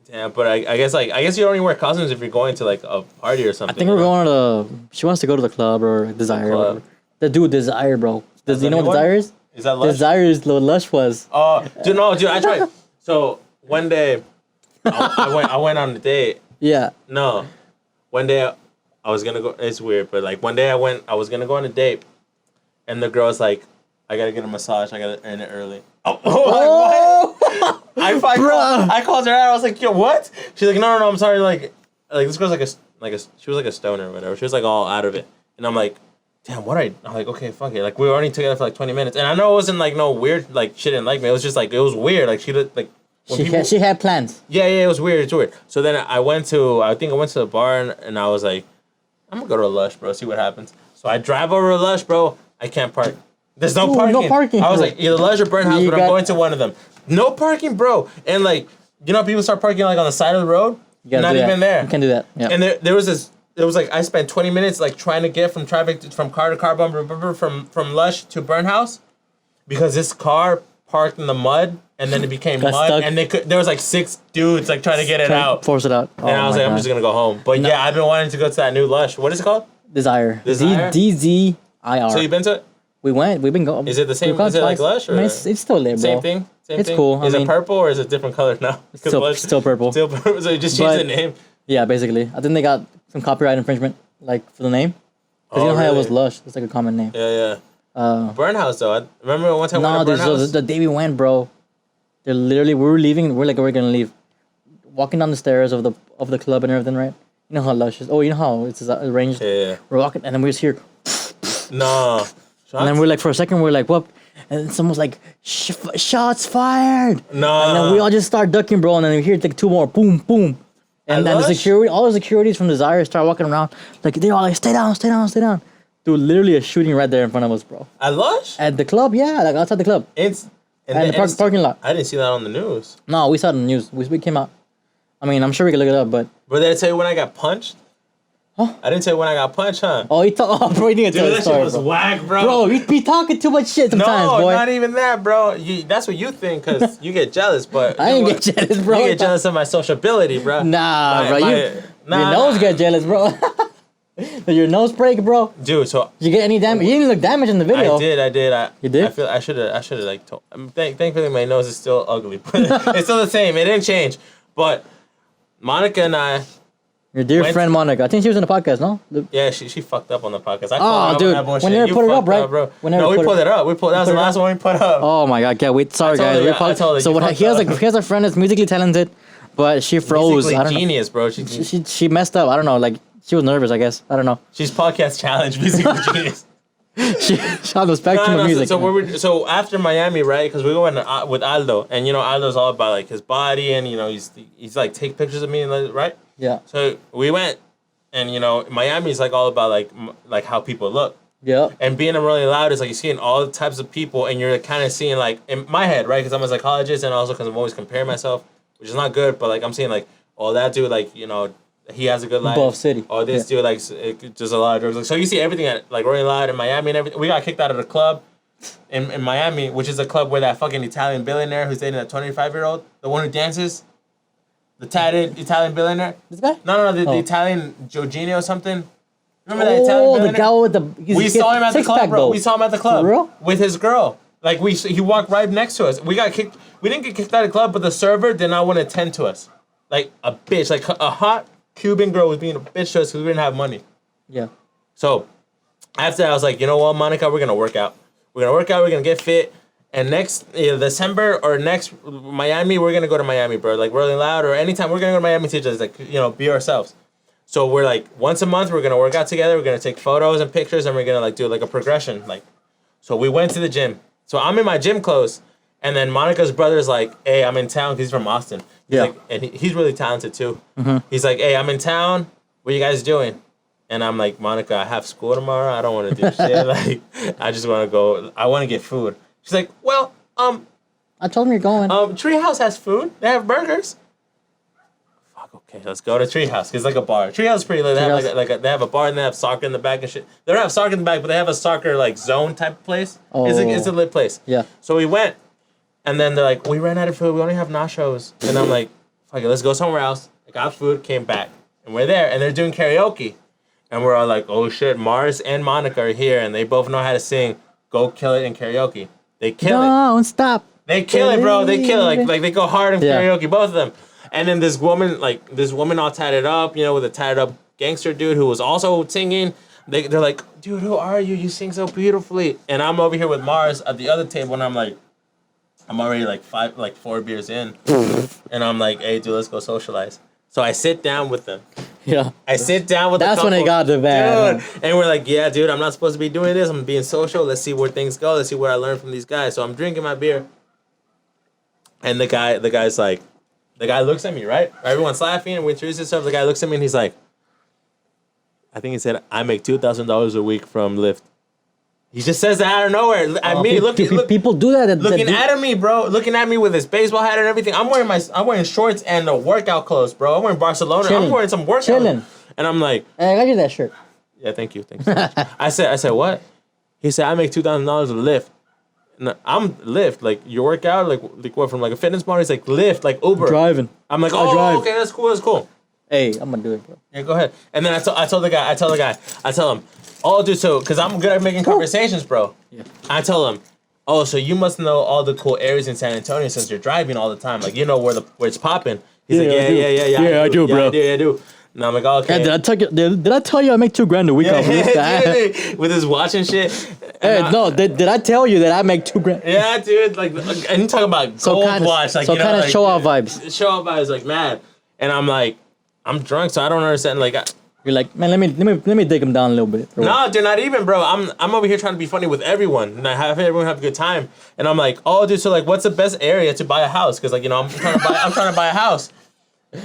Yeah, but I guess you only wear costumes if you're going to like a party or something. I think we're going to she wants to go to the club or Desire. Or whatever. The dude Desire, bro. You know what Desire is? Is that Lush? Desire is what Lush was. Oh, dude, I tried. So one day, I went on a date. Yeah. No, one day I was gonna go. It's weird, but like one day I was gonna go on a date, and the girl's like, I gotta get a massage. I gotta earn it early. Oh. I called her out. I was like, yo, what? She's like, no, I'm sorry. Like this girl's she was like a stoner or whatever. She was like all out of it, and I'm like, damn, I'm like, okay, fuck it. Like we were only together for like 20 minutes, and I know it wasn't like no weird like she didn't like me. It was just like it was weird. Like she did like. She had plans. Yeah, it was weird. It's weird. So then I went to the bar and I was like, I'm gonna go to Lush, bro. See what happens. So I drive over to Lush, bro. I can't park. There's no Ooh, parking. no parking. I was like, either Lush or Burn House, but I'm going to one of them. No parking, bro. And like, you know, people start parking like on the side of the road. Not even there. You can't do that. Yeah. And there was this. It was like I spent 20 minutes like trying to get from traffic from car to car bumper from Lush to Burn House, because this car parked in the mud and then it became mud stuck. and there was like 6 dudes like trying to get it out. Force it out. And I was like, I'm just gonna go home. But yeah, I've been wanting to go to that new Lush. What is it called? Desire. Desire? DZIR. So you've been to it? We went. We've been going. Is it the same? Is it like Lush or? I mean, it's still lit, bro. Same thing. It's cool. Is it purple or is it different color now? Still purple. Still purple. So you just changed the name. Yeah, basically. I think they got some copyright infringement, like for the name. Because you know how it was Lush. It's like a common name. Yeah. Burn House though. I remember one time. No, the day we went, bro. They're literally we were leaving. We're gonna leave. Walking down the stairs of the club and everything, right? You know how Lush is. Oh, you know how it's arranged. Yeah. We're walking, and then we just hear. No. And then we're like, for a second, we're like, what? And then someone's like, shots fired. No. And then we all just start ducking, bro. And then we hear like 2 more, boom, boom. And then all the securities from Desire start walking around. Like, they're all like, stay down. Dude, literally a shooting right there in front of us, bro. At Lush? At the club, yeah, like outside the club. It's and the parking lot. I didn't see that on the news. No, we saw it on the news. We came out. I mean, I'm sure we could look it up, but. Bro, did I tell you when I got punched? Huh? I didn't tell you when I got punched, huh? Oh, bro, you need to tell the story, that shit was whack, bro. Bro, you be talking too much shit sometimes, no, boy. not even that, bro. That's what you think, because you get jealous, but... I ain't get jealous, bro. You get jealous of my sociability, bro. Nah, bro. Your nose get jealous, bro. Your nose break, bro. Dude, so... Did you get any damage? You didn't look damaged in the video. I did. You did? I feel I should have like told... Thankfully, my nose is still ugly, but it's still the same. It didn't change. But Monica and I... Your dear friend Monica. I think she was in the podcast, no? Yeah, she fucked up on the podcast. Dude. Whenever you put it up, right? No, we pulled it up. That was the last one we put up. Oh my god, can't wait. Sorry, guys. He has a friend that's musically talented, but she froze. I don't know. Genius, bro. She messed up. I don't know. Like, she was nervous, I guess. I don't know. She's podcast challenge, musical genius. She on the spectrum of music. So after Miami, right? Because we went with Aldo, and you know Aldo's all about like his body, and you know he's like take pictures of me, and right? Yeah. So we went, and you know Miami's like all about like how people look. Yeah. And being really loud is like you're seeing all types of people, and you're kind of seeing like in my head, right? Because I'm a psychologist, and also because I'm always comparing myself, which is not good. But like I'm seeing like, oh, that dude, like you know, he has a good life. Buff City. Oh, this dude like just a lot of drugs. Like, so you see everything at like Rolling Loud in Miami and everything. We got kicked out of the club in Miami, which is a club where that fucking Italian billionaire who's dating a 25-year-old, the one who dances, the tatted Italian billionaire. This guy? No, the Italian Jorginho or something. Remember that Italian billionaire? The guy with the... We saw him at the club, bro. We saw him at the club. For real? With his girl. Like, he walked right next to us. We got kicked. We didn't get kicked out of the club, but the server did not want to tend to us. Like, a bitch. Like, a hot Cuban girl was being a bitch to us because we didn't have money. Yeah. So, after that, I was like, you know what, Monica? We're going to work out. We're going to get fit. And next December or next Miami, we're going to go to Miami, bro. Like, Rolling Loud or anytime, we're going to go to Miami to just, like, you know, be ourselves. So we're like, once a month, we're going to work out together. We're going to take photos and pictures, and we're going to, like, do, like, a progression. Like, so we went to the gym. So I'm in my gym clothes, and then Monica's brother's like, hey, I'm in town, because he's from Austin. He's like, and he's really talented, too. Mm-hmm. He's like, hey, I'm in town. What are you guys doing? And I'm like, Monica, I have school tomorrow. I don't want to do shit. Like, I just want to go. I want to get food. She's like, well, I told him you're going. Treehouse has food. They have burgers. Fuck, okay, let's go to Treehouse. It's like a bar. Treehouse is pretty lit. They have they have a bar and they have soccer in the back and shit. They don't have soccer in the back, but they have a soccer like zone type of place. Oh. It's a lit place. Yeah. So we went, and then they're like, we ran out of food. We only have nachos. And I'm like, fuck it, let's go somewhere else. I got food, came back, and we're there, and they're doing karaoke. And we're all like, oh shit, Mars and Monica are here, and they both know how to sing Go Kill It in karaoke. They kill it. Don't stop. They kill it, bro. They kill it. Like they go hard in karaoke, both of them. And then this woman all tatted up, you know, with a tatted up gangster dude who was also singing. They're like, dude, who are you? You sing so beautifully. And I'm over here with Mars at the other table, and I'm like, I'm already like 4 beers in. And I'm like, hey, dude, let's go socialize. So I sit down with them. Yeah. I sit down with the couple. That's when it got the bad. Dude. And we're like, yeah, dude, I'm not supposed to be doing this. I'm being social. Let's see where things go. Let's see what I learned from these guys. So I'm drinking my beer. And the guy looks at me, right? Everyone's laughing and we introduce ourselves. The guy looks at me and he's like, I think he said, I make $2,000 a week from Lyft. He just says that out of nowhere. At me, people do that. Looking at me, bro. Looking at me with his baseball hat and everything. I'm wearing shorts and the workout clothes, bro. I'm wearing Barcelona. Chilling. I'm wearing some workout. Chilling. And I'm like, hey, I got you that shirt. Yeah, thank you. So much. I said, what? He said, I make $2,000 with Lyft. And I'm Lyft, like you work out, like what, from like a fitness model? He's like Lyft, like Uber. Driving. I'm like, oh, okay, that's cool. Hey, I'm gonna do it, bro. Yeah, go ahead. And then I tell the guy, I tell him, oh, dude, so because I'm good at making conversations, bro. Yeah. I tell him, oh, so you must know all the cool areas in San Antonio since you're driving all the time, like you know where it's popping. He's like, yeah, I do, bro. I do. And I'm like, oh, okay. Hey, did I tell you I make $2,000 a week off of this guy? With his watch and shit. Hey, did I tell you that I make $2,000? Yeah, dude. Like, and you talking about gold watch, like, so you know, kind of like, show off vibes. Show off vibes, like, mad. And I'm like, I'm drunk, so I don't understand. Like, you're like, man, let me dig him down a little bit. No, dude, not even, bro. I'm over here trying to be funny with everyone, and everyone have a good time. And I'm like, oh, dude, so like, what's the best area to buy a house? Because like, you know, I'm trying to buy a house.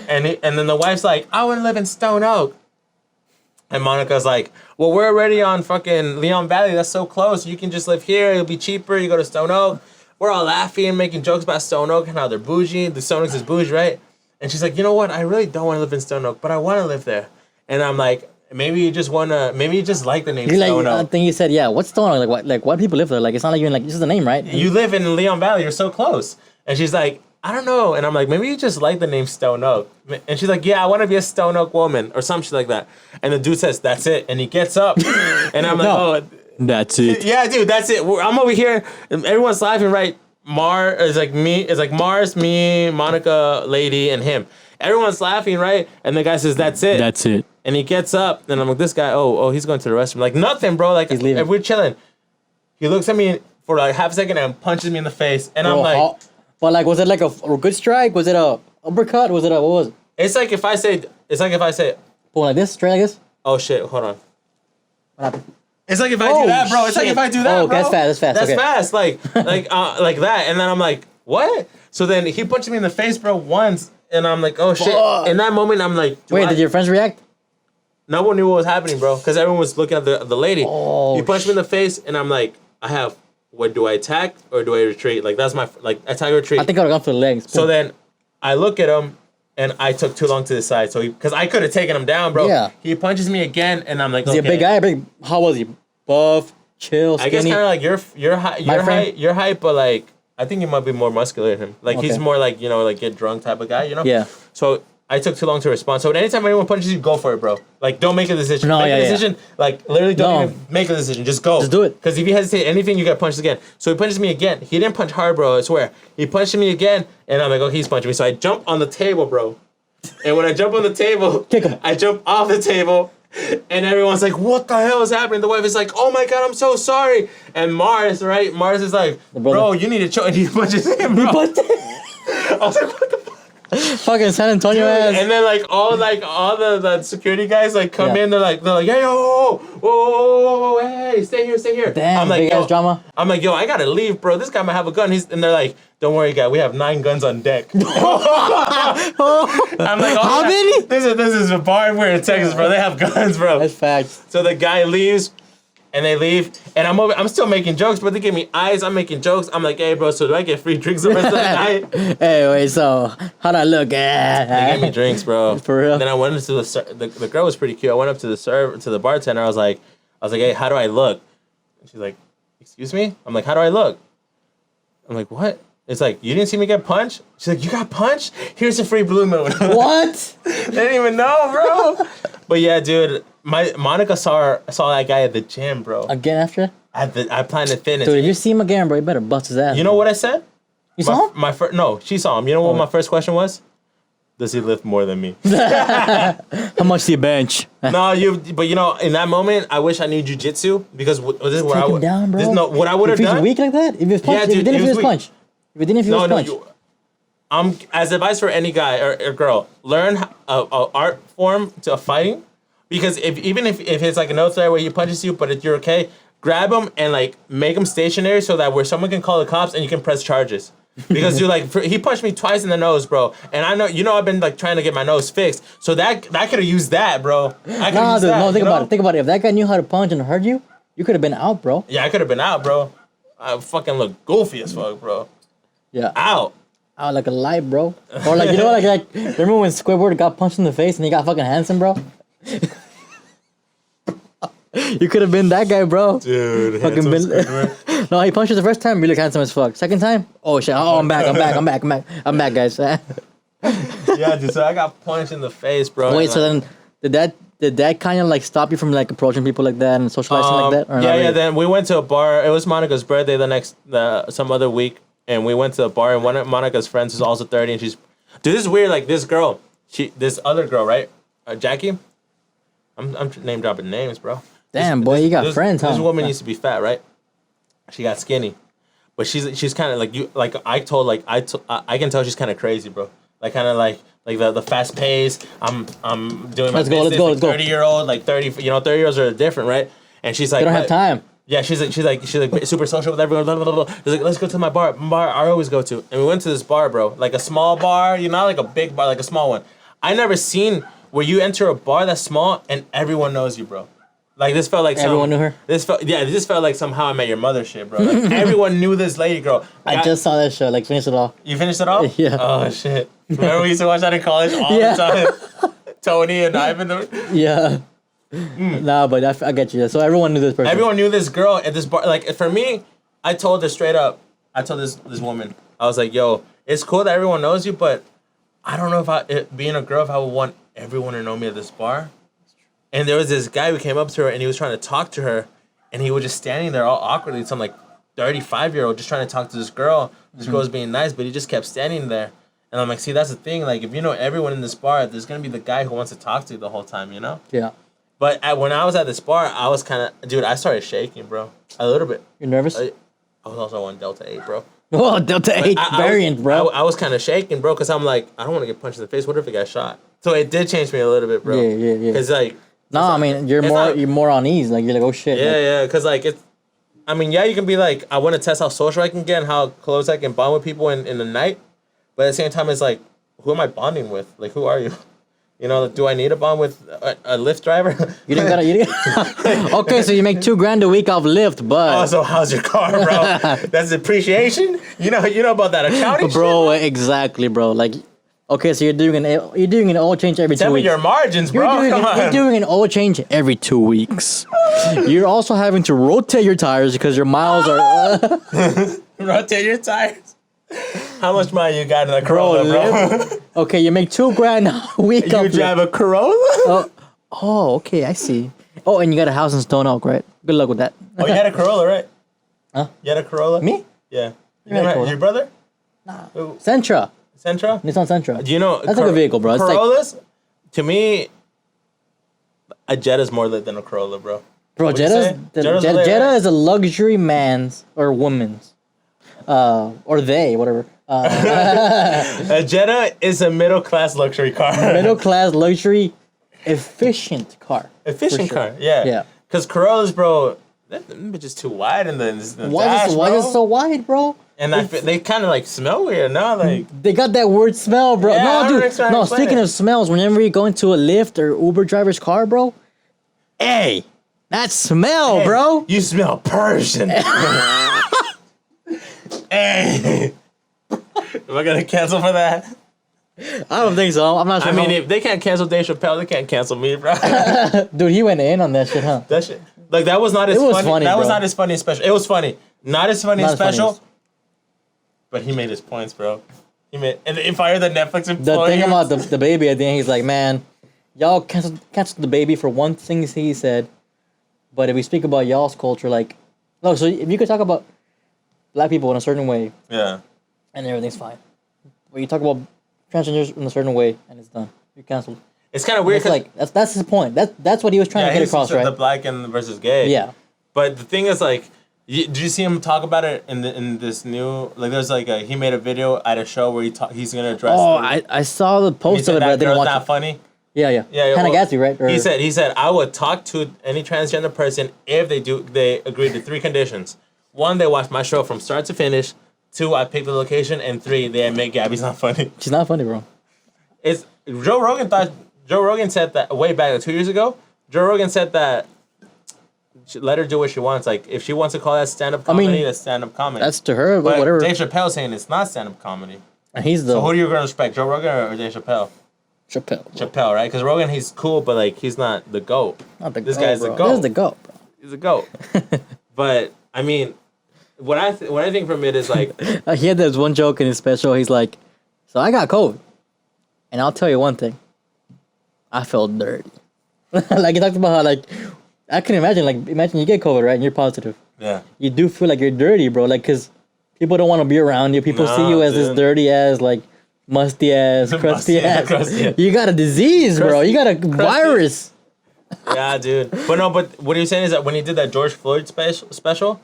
And then the wife's like, I want to live in Stone Oak. And Monica's like, well, we're already on fucking Leon Valley. That's so close. You can just live here. It'll be cheaper. You go to Stone Oak. We're all laughing and making jokes about Stone Oak and how they're bougie. The Stone Oak is bougie, right? And she's like, you know what? I really don't want to live in Stone Oak, but I want to live there. And I'm like, maybe you just like the name Stone Oak. I think you said, yeah, what's Stone Oak? Like why people live there? Like, it's not like even like, this is the name, right? You live in Leon Valley. You're so close. And she's like, I don't know. And I'm like, maybe you just like the name Stone Oak. And she's like, yeah, I want to be a Stone Oak woman or some shit like that. And the dude says, that's it. And he gets up. And I'm like, oh. That's it. Yeah, dude, that's it. I'm over here. And everyone's laughing, right? It's like Mars, me, Monica, lady, and him. Everyone's laughing, right? And the guy says, that's it. That's it. And he gets up. And I'm like, this guy, oh, he's going to the restroom. Like, nothing, bro. Like, he's leaving. We're chilling. He looks at me for like half a second and punches me in the face. And I'm like... But like, was it like a good strike? Was it a uppercut? Was it what was it? It's like if I say, pull like this, straight like this. Oh shit! Hold on. What happened? It's like if I do that, bro. It's like if I do that, bro. That's fast. That's fast. Like that. And then I'm like, what? So then he punched me in the face, bro, once, and I'm like, oh shit. In that moment, I'm like, wait, did your friends react? No one knew what was happening, bro, because everyone was looking at the lady. Oh, he punched me in the face, and I'm like, what do I attack or do I retreat? Like that's my attack or retreat. I think I would have gone for the legs. So then I look at him and I took too long to the side. So because I could have taken him down, bro. Yeah. He punches me again and I'm like, is he a big guy? How was he? Buff, chill, skinny? I guess kind of like your height, but like I think you might be more muscular than him. Like he's more like, you know, like get drunk type of guy, you know? Yeah. So I took too long to respond. So anytime anyone punches you, go for it, bro. Like, don't make a decision. No, make a decision. Like, literally don't even make a decision. Just go. Just do it. Because if you hesitate anything, you get punched again. So he punches me again. He didn't punch hard, bro, I swear. He punched me again, and I'm like, oh, he's punching me. So I jump on the table, bro. And when I jump on the table, kick him. I jump off the table, and everyone's like, what the hell is happening? The wife is like, oh my God, I'm so sorry. And Mars, right? Mars is like, bro, you need to choke. And he punches him, bro. I was like, what the fuck? Fucking San Antonio ass. And then all the security guys like come in. They're like, hey, whoa, hey, stay here. Damn, I'm like, big ass drama. I'm like, yo, I gotta leave, bro. This guy might have a gun. And they're like, don't worry, guy. We have 9 guns on deck. I'm like, how many? This is a bar. We're in Texas, bro. They have guns, bro. That's facts. So the guy leaves. And they leave, and I'm still making jokes, but they give me eyes. I'm making jokes. I'm like, hey, bro, so do I get free drinks the rest of the night? Hey, wait, so how'd I look? They gave me drinks, bro. For real? Then I went into the girl was pretty cute. I went up to the bartender. I was like, hey, how do I look? And she's like, excuse me? I'm like, how do I look? I'm like, what? It's like, you didn't see me get punched? She's like, you got punched? Here's a free Blue Moon. What? They didn't even know, bro. But yeah, dude. Monica saw that guy at the gym, bro. Again after? At Planet Fitness. Dude, if you see him again, bro, you better bust his ass. You know what I said? You saw him? No, she saw him. You know what my first question was? Does he lift more than me? How much do you bench? No, but you know, in that moment, I wish I knew jujitsu because this is where I would. Down, bro. What I would have done. If he's weak like that, if he was punched, if he didn't feel his punch, if he didn't feel his punch. As advice for any guy or girl, learn a art form to fighting. Because even if it's like another threat where he punches you, but if you're okay, grab him and like make him stationary so that where someone can call the cops and you can press charges. Because you're like, he punched me twice in the nose, bro, and I know, I've been like trying to get my nose fixed, so that I could have used that, bro. Think about it. If that guy knew how to punch and hurt you, You could have been out, bro. Yeah, I could have been out, bro. I fucking look goofy as fuck, bro. Yeah. Out like a light, bro. Or like, you know, like remember when Squidward got punched in the face and he got fucking handsome, bro? You could have been that guy, bro. Dude, fucking been. No, he punched you the first time. You look handsome as fuck. Second time, oh shit. Oh, I'm back, guys. Yeah, dude. So I got punched in the face, bro. Wait, so then did that kind of like stop you from like approaching people like that and socializing like that? Or yeah. really? Then we went to a bar. It was Monica's birthday some other week, and we went to a bar. And one of Monica's friends is also 30, and dude, this is weird. Like this girl, this other girl, right? Jackie. I'm name dropping names, bro. Damn, boy, you got friends, huh? This woman used to be fat, right? She got skinny, but she's kind of like you. Like I can tell she's kind of crazy, bro. Like kind of like the fast pace. I'm doing my business. Let's go. 30-year-old, like 30. 30-year-olds are different, right? And she's like, they don't have time. Yeah, she's like super social with everyone. Blah, blah, blah, blah. She's like, let's go to my bar I always go to. And we went to this bar, bro. Like a small bar, not like a big bar, like a small one. I never seen where you enter a bar that's small and everyone knows you, bro. Like this felt like everyone knew her. This felt like somehow I Met Your Mother shit, bro. Like everyone knew this lady, girl. Like, I just saw that show. Like finish it all. You finished it all? Yeah. Oh shit! Remember we used to watch that in college all the time. Tony and Ivan. Yeah. Nah, but I get you. So everyone knew this person. Everyone knew this girl at this bar. Like for me, I told her straight up. I told this woman. I was like, "Yo, it's cool that everyone knows you, but I don't know being a girl, if I would want everyone to know me at this bar." And there was this guy who came up to her and he was trying to talk to her, and he was just standing there all awkwardly. Some like 35-year-old just trying to talk to this girl. This girl was being nice, but he just kept standing there. And I'm like, see, that's the thing. Like, if you know everyone in this bar, there's gonna be the guy who wants to talk to you the whole time, Yeah. But when I was at this bar, I was kind of, dude, I started shaking, bro, a little bit. You're nervous? I was also on Delta 8, bro. Oh, Delta 8 variant, bro. I was kind of shaking, bro, because I'm like, I don't want to get punched in the face. What if it got shot? So it did change me a little bit, bro. Yeah. Because like. No, I mean you're more on ease. Like you're like, oh shit. Yeah, because like it's. I mean, yeah, you can be like, I want to test how social I can get and how close I can bond with people in the night, but at the same time, it's like, who am I bonding with? Like, who are you? Do I need to bond with a Lyft driver? You didn't gotta. Okay, so you make $2,000 a week off Lyft, but. Oh, so how's your car, bro? That's depreciation. You know about that accounting, bro. Shit? Exactly, bro. Like. Okay, so you're doing an oil change every 2 weeks. Tell me your margins, bro. You're doing an oil change every 2 weeks. You're also having to rotate your tires because your miles are... Rotate your tires? How much money you got in a Corolla, bro? Okay, you make $2,000 a week. You drive a Corolla? Oh, okay, I see. Oh, and you got a house in Stone Oak, right? Good luck with that. Oh, you had a Corolla, right? Huh? You had a Corolla? Me? Yeah. Your brother? Nah. Sentra. Sentra? Nissan Sentra. Do you know that's like a vehicle, bro. Corollas, to me, a Jetta's more lit than a Corolla, bro. Bro, Jetta is a luxury man's or woman's, or they, whatever. A Jetta is a middle class luxury car. Middle class luxury, efficient car. Efficient car, yeah. Yeah. Because Corollas, bro, that bitch is too wide in the dash, why is it so wide, bro? And they kind of like smell weird, no? Like they got that weird smell, bro. Yeah, no, dude. No, speaking of smells, whenever you go into a Lyft or Uber driver's car, bro, hey, that smell, bro. You smell Persian. Hey. Am I gonna cancel for that? I don't think so. I'm not sure. I mean, if they can't cancel Dave Chappel, they can't cancel me, bro. Dude, he went in on that shit, huh? That shit. Like, that was not as funny. That was not as funny as special. It was funny. Not as funny as special. But he made his points, bro. And they fired the Netflix employee. The thing about the baby, I think he's like, man, y'all cancel the baby for one thing he said. But if we speak about y'all's culture, like, no, so if you could talk about black people in a certain way. Yeah. And everything's fine. But you talk about transgenders in a certain way, and it's done. You're canceled. It's kind of weird. Like, that's his point. That's what he was trying to get across, right? The black and versus gay. Yeah. But the thing is, like, did you see him talk about it in this new, like, there's like he made a video at a show where he's gonna address. Oh, I saw the post of it, but I didn't watch it. Not funny. Yeah. Kind of gassy, right? Or, he said I would talk to any transgender person if they agree to 3 conditions. 1, they watch my show from start to finish. 2, I pick the location, and 3, they admit Gabby's not funny. She's not funny, bro. Joe Rogan said that way back 2 years ago. Joe Rogan said that let her do what she wants. Like, if she wants to call that stand-up comedy, that's stand-up comedy. That's to her, but whatever. Dave Chappelle saying it's not stand-up comedy. And he's the... So who do you gonna respect, Joe Rogan or Dave Chappelle? Chappelle, right? Because Rogan, he's cool, but like he's not the GOAT. This guy's the GOAT. This is the GOAT, bro. He's a GOAT. But I mean, what I think from it is like he had this one joke in his special. He's like, "So I got COVID, and I'll tell you one thing. I felt dirty." Like he talked about how like I can imagine imagine you get COVID, right, and you're positive. Yeah. You do feel like you're dirty, bro. Like because people don't want to be around you. People see you as this dirty ass like. Musty ass, crusty ass. You got a disease, bro. You got a virus. Yeah, dude. But what you're saying is that when he did that George Floyd special,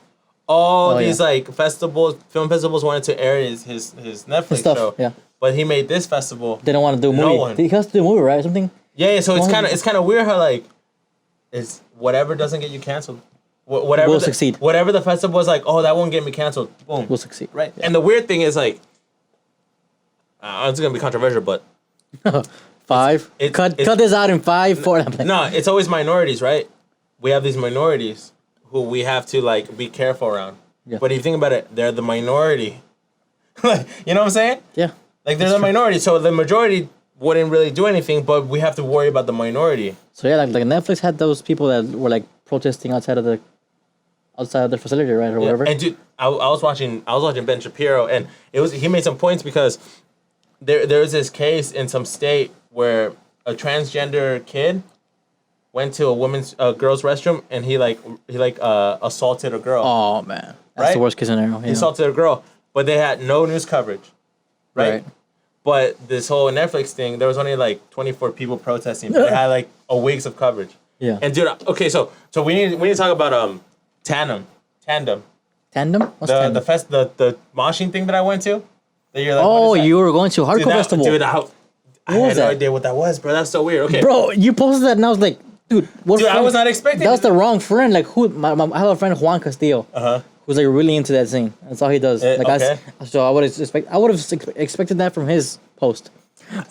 all these like film festivals wanted to air his Netflix show. Yeah. But he made this festival. They don't want to do a movie. He has to do a movie, right? Something. Yeah. So it's kind of weird how like, it's whatever doesn't get you canceled. Whatever will succeed. Whatever the festival was like, oh, that won't get me canceled. Boom. Will succeed. Right. Yeah. And the weird thing is like. It's gonna be controversial, but 5. Cut this out in 5, 4. No, it's always minorities, right? We have these minorities who we have to like be careful around. Yeah. But if you think about it, they're the minority. Like, you know what I'm saying? Yeah. Like they're the minority, so the majority wouldn't really do anything, but we have to worry about the minority. So yeah, like Netflix had those people that were like protesting outside of the facility, right, or whatever. And dude, I was watching Ben Shapiro, and he made some points because. There was this case in some state where a transgender kid went to a girl's restroom and he assaulted a girl. Oh man, that's the worst case scenario. He assaulted a girl, but they had no news coverage, right? But this whole Netflix thing, there was only like 24 people protesting, but they had like a weeks of coverage. Yeah. And dude, okay, so we need to talk about Tandem. Tandem? What's Tandem? The moshing thing that I went to. Like, you were going to a hardcore festival. Dude, I had no idea what that was, bro. That's so weird. Okay, bro, you posted that and I was like, dude, what? Dude, I was not expecting. That was the wrong friend. Like who? I have a friend Juan Castillo. Who's like really into that scene. That's all he does. So I would have expected that from his post.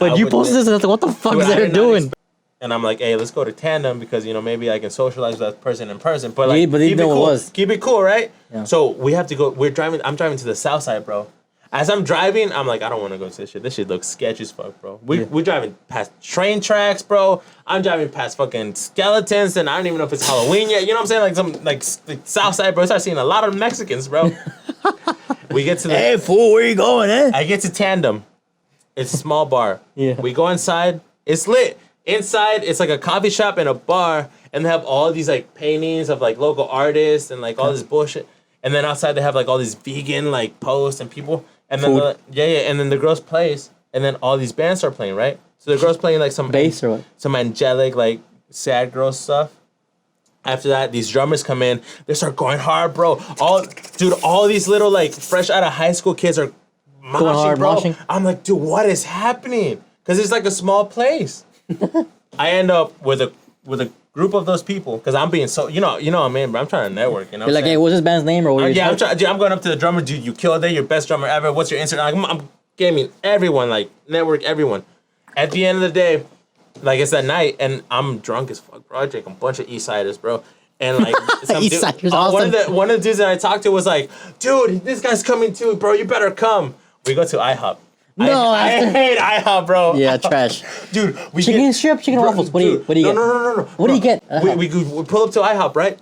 But you posted this and I was like, what the fuck is that doing? And I'm like, hey, let's go to Tandem because maybe I can socialize with that person in person. But like, he didn't know what it was. Keep it cool, right? Yeah. So we have to go. I'm driving to the south side, bro. As I'm driving, I'm like, I don't want to go to this shit. This shit looks sketchy as fuck, bro. We're driving past train tracks, bro. I'm driving past fucking skeletons, and I don't even know if it's Halloween yet. You know what I'm saying? Like some like south side, bro. I start seeing a lot of Mexicans, bro. We get to the... Hey, fool, where you going, eh? I get to Tandem. It's a small bar. Yeah. We go inside. It's lit. Inside, it's like a coffee shop and a bar, and they have all these like paintings of like local artists and like all this bullshit. And then outside, they have like all these vegan like posts and people. And then and then the girls plays, and then all these bands start playing, right? So the girls playing like some bass or what? Some angelic like sad girl stuff. After that, these drummers come in, they start going hard, bro. All these little like fresh out of high school kids are moshing. I'm like, dude, what is happening? Because it's like a small place. I end up with a group of those people because I'm being so I'm in, bro. I'm trying to network. You're like, hey, what's this band's name or what? I'm going up to the drummer, dude. You killed it. You're best drummer ever. What's your Instagram? I'm gaming everyone, like network everyone. At the end of the day, like it's at night, and I'm drunk as fuck, bro. I drink a bunch of Eastsiders, bro. And like Eastsiders, awesome. One of the dudes that I talked to was like, dude, this guy's coming too, bro. You better come. We go to IHOP. No, I hate IHOP, bro. Yeah, trash. Dude, chicken waffles. What do you get? No. What do you get? We pull up to IHOP, right?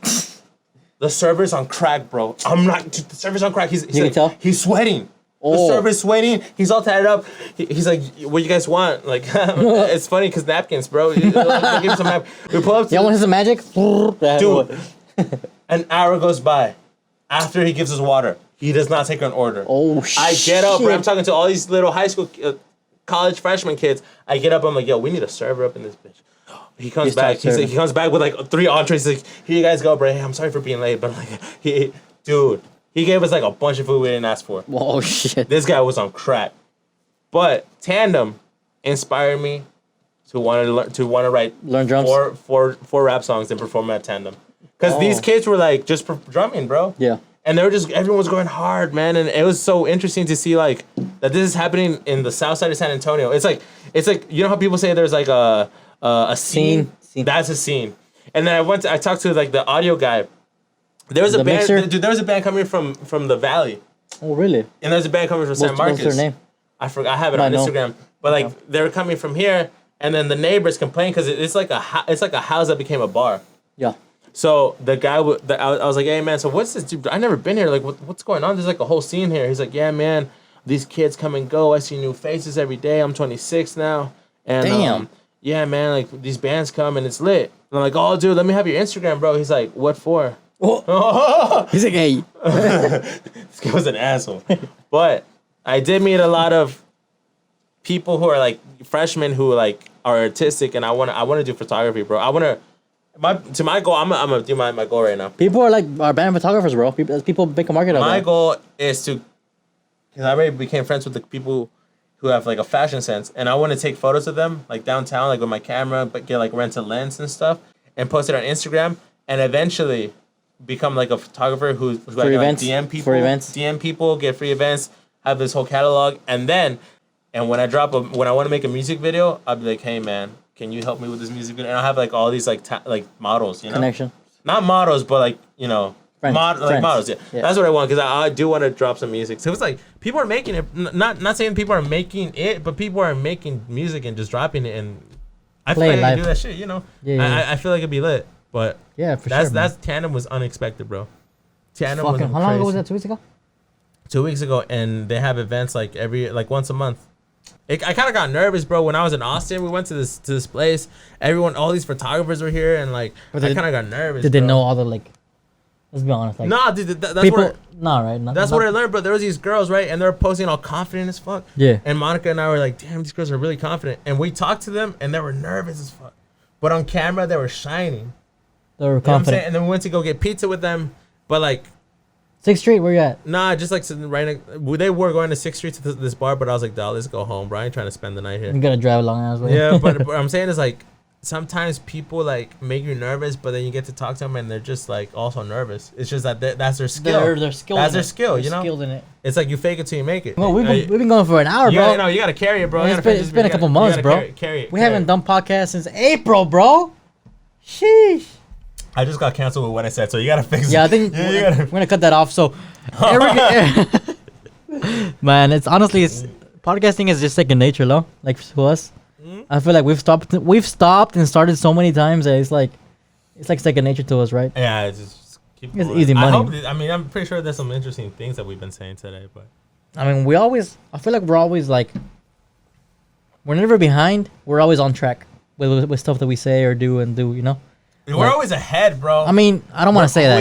The server's on crack, bro. The server's on crack. He's sweating. Oh. The server's sweating. He's all tatted up. He's like, what you guys want? Like, it's funny because napkins, bro. Give him some napkins. We pull up to... Y'all want some magic? Dude, an hour goes by after he gives us water. He does not take an order. Oh, shit. I get up, bro. I'm talking to all these little high school, college freshman kids. I get up. I'm like, yo, we need a server up in this bitch. He comes back. He comes back with like 3 entrees. He's like, here you guys go, bro. Hey, I'm sorry for being late, but like, he gave us like a bunch of food we didn't ask for. Oh, shit. This guy was on crack. But Tandem inspired me to want to learn drums, four rap songs and perform at Tandem. Because these kids were like just drumming, bro. Yeah. And they were everyone was going hard, man. And it was so interesting to see like that this is happening in the south side of San Antonio. It's like you know how people say there's like a scene? That's a scene. And then I talked to like the audio guy, There was a band, mixer? dude. There was a band coming from the valley. Oh, really? And there's a band coming from San Marcos. What's their name? I forgot. I have it on Instagram. But like they were coming from here, and then the neighbors complained because it's like a house that became a bar. Yeah. So the guy, I was like, hey man, so what's this dude? I never been here. Like, what's going on? There's like a whole scene here. He's like, yeah man, these kids come and go. I see new faces every day. I'm 26 now, and damn. Yeah man, like these bands come and it's lit. And I'm like, oh dude, let me have your Instagram, bro. He's like, what for? Oh. He's like, hey. This guy was an asshole. But I did meet a lot of people who are like freshmen who like are artistic, and I want to do photography, bro. My goal. I'm gonna do my goal right now. People are like our band photographers, bro. People make a market of that. My goal is to, because I already became friends with the people who have like a fashion sense, and I want to take photos of them like downtown, like with my camera, but get like rent a lens and stuff, and post it on Instagram, and eventually become like a photographer who's like, DM people, for events, DM people, get free events, have this whole catalog, and when I want to make a music video, I'll be like, hey man, can you help me with this music video? And I'll have like all these like models, you know, connection, not models, but like you know. Friends. Like models, yeah. That's what I want, because I do want to drop some music. So it's like people are making it. Not saying people are making it, but people are making music and just dropping it. And I feel like I can do that shit. You know, I feel like it'd be lit. But yeah, for sure. That's Tandem was unexpected, bro. Tandem was crazy. How long ago was that? 2 weeks ago. 2 weeks ago, and they have events like once a month. I kind of got nervous, bro. When I was in Austin, we went to this place. All these photographers were here, and like I kind of got nervous. Did they know all the like? Let's be honest. Like, nah, dude, that's people, what. That's what I learned, bro. There was these girls, right, and they're posting all confident as fuck. Yeah. And Monica and I were like, damn, these girls are really confident. And we talked to them, and they were nervous as fuck. But on camera, they were shining. They were confident. And then we went to go get pizza with them, but like. 6th Street, where you at? Nah, just like sitting right next. They were going to 6th Street to this bar, but I was like, dawg, let's go home, bro. I ain't trying to spend the night here. You gotta drive a long ass way. Yeah, but what I'm saying is like, sometimes people like make you nervous, but then you get to talk to them and they're just like also nervous. It's just that that's their skill. They're skilled. That's their skill, you know. Skilled in it. It's like you fake it till you make it. Well, we've been going for an hour, bro. No, you gotta carry it, bro. It's been a couple months, bro. Carry it. We haven't done podcasts since April, bro. Sheesh. I just got canceled with what I said, so you gotta fix it. Yeah, I think we're gonna cut that off. So, man, it's podcasting is just second nature, though. Like to us. I feel like we've stopped and started so many times that it's like second nature to us, right? Yeah, it's just keep it's easy money. I'm pretty sure there's some interesting things that we've been saying today, but I mean, I feel like we're always like, we're never behind. We're always on track with stuff that we say or do, you know? We're always ahead, bro. I mean, I don't want to say that